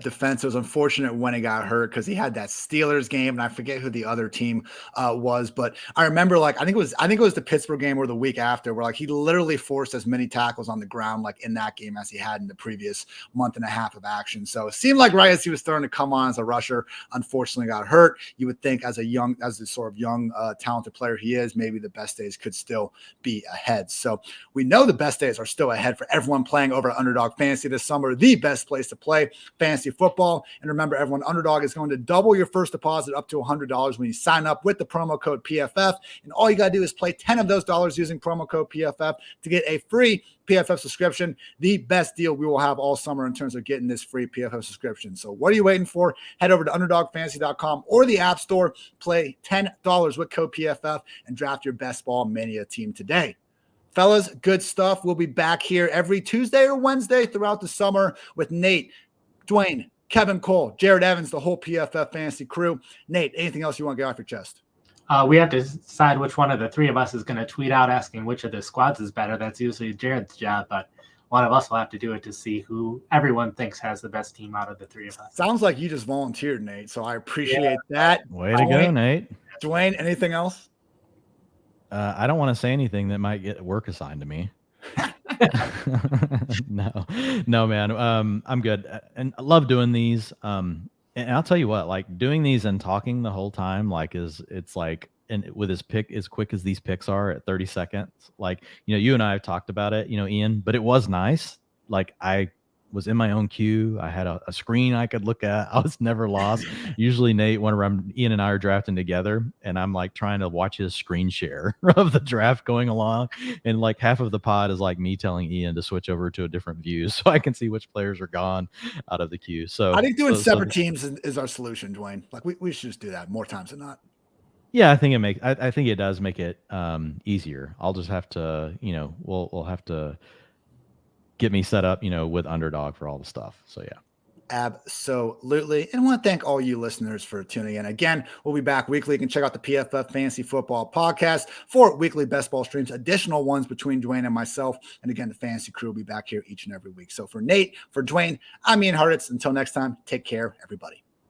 [SPEAKER 1] defense, it was unfortunate when he got hurt because he had that Steelers game, and I forget who the other team was, but I remember I think it was the Pittsburgh game or the week after, where he literally forced as many tackles on the ground in that game as he had in the previous month and a half of action. So it seemed like right as he was starting to come on as a rusher, unfortunately got hurt. You would think as the sort of young talented player he is, maybe the best days could still be ahead. So we know the best days are still ahead for everyone playing over Underdog Fantasy this summer. The best place to play fantasy football. And remember, everyone, Underdog is going to double your first deposit up to $100 when you sign up with the promo code PFF. And all you got to do is play 10 of those dollars using promo code PFF to get a free PFF subscription. The best deal we will have all summer in terms of getting this free PFF subscription. So what are you waiting for? Head over to underdogfantasy.com or the App Store, play $10 with code PFF, and draft your best ball mania team today. Fellas, good stuff. We'll be back here every Tuesday or Wednesday throughout the summer with Nate, Dwayne, Kevin Cole, Jared Evans, the whole PFF fantasy crew. Nate, anything else you want to get off your chest?
[SPEAKER 3] We have to decide which one of the three of us is going to tweet out asking which of the squads is better. That's usually Jared's job, but one of us will have to do it to see who everyone thinks has the best team out of the three of us.
[SPEAKER 1] Sounds like you just volunteered, Nate. So I appreciate that.
[SPEAKER 2] Way to go, Nate.
[SPEAKER 1] Dwayne, anything else?
[SPEAKER 2] I don't want to say anything that might get work assigned to me. No, man. I'm good, and I love doing these. And I'll tell you what, like doing these and talking the whole time, like it's like, and with his pick as quick as these picks are at 30 seconds, like, you and I have talked about it, Ian, but it was nice. Like I was in my own queue. I had a screen I could look at. I was never lost. Usually Nate, whenever Ian and I are drafting together and I'm like trying to watch his screen share of the draft going along. And like half of the pod is like me telling Ian to switch over to a different view so I can see which players are gone out of the queue. So
[SPEAKER 1] I think doing separate teams is our solution, Dwayne. Like we should just do that more times than not.
[SPEAKER 2] Yeah, I think I think it does make it easier. I'll just have to, we'll have to get me set up, with Underdog for all the stuff. So yeah.
[SPEAKER 1] Absolutely. And I want to thank all you listeners for tuning in. Again, we'll be back weekly. You can check out the PFF Fantasy Football Podcast for weekly best ball streams, additional ones between Dwayne and myself. And again, the fantasy crew will be back here each and every week. So for Nate, for Dwayne, I'm Ian Hartitz. Until next time, take care, everybody.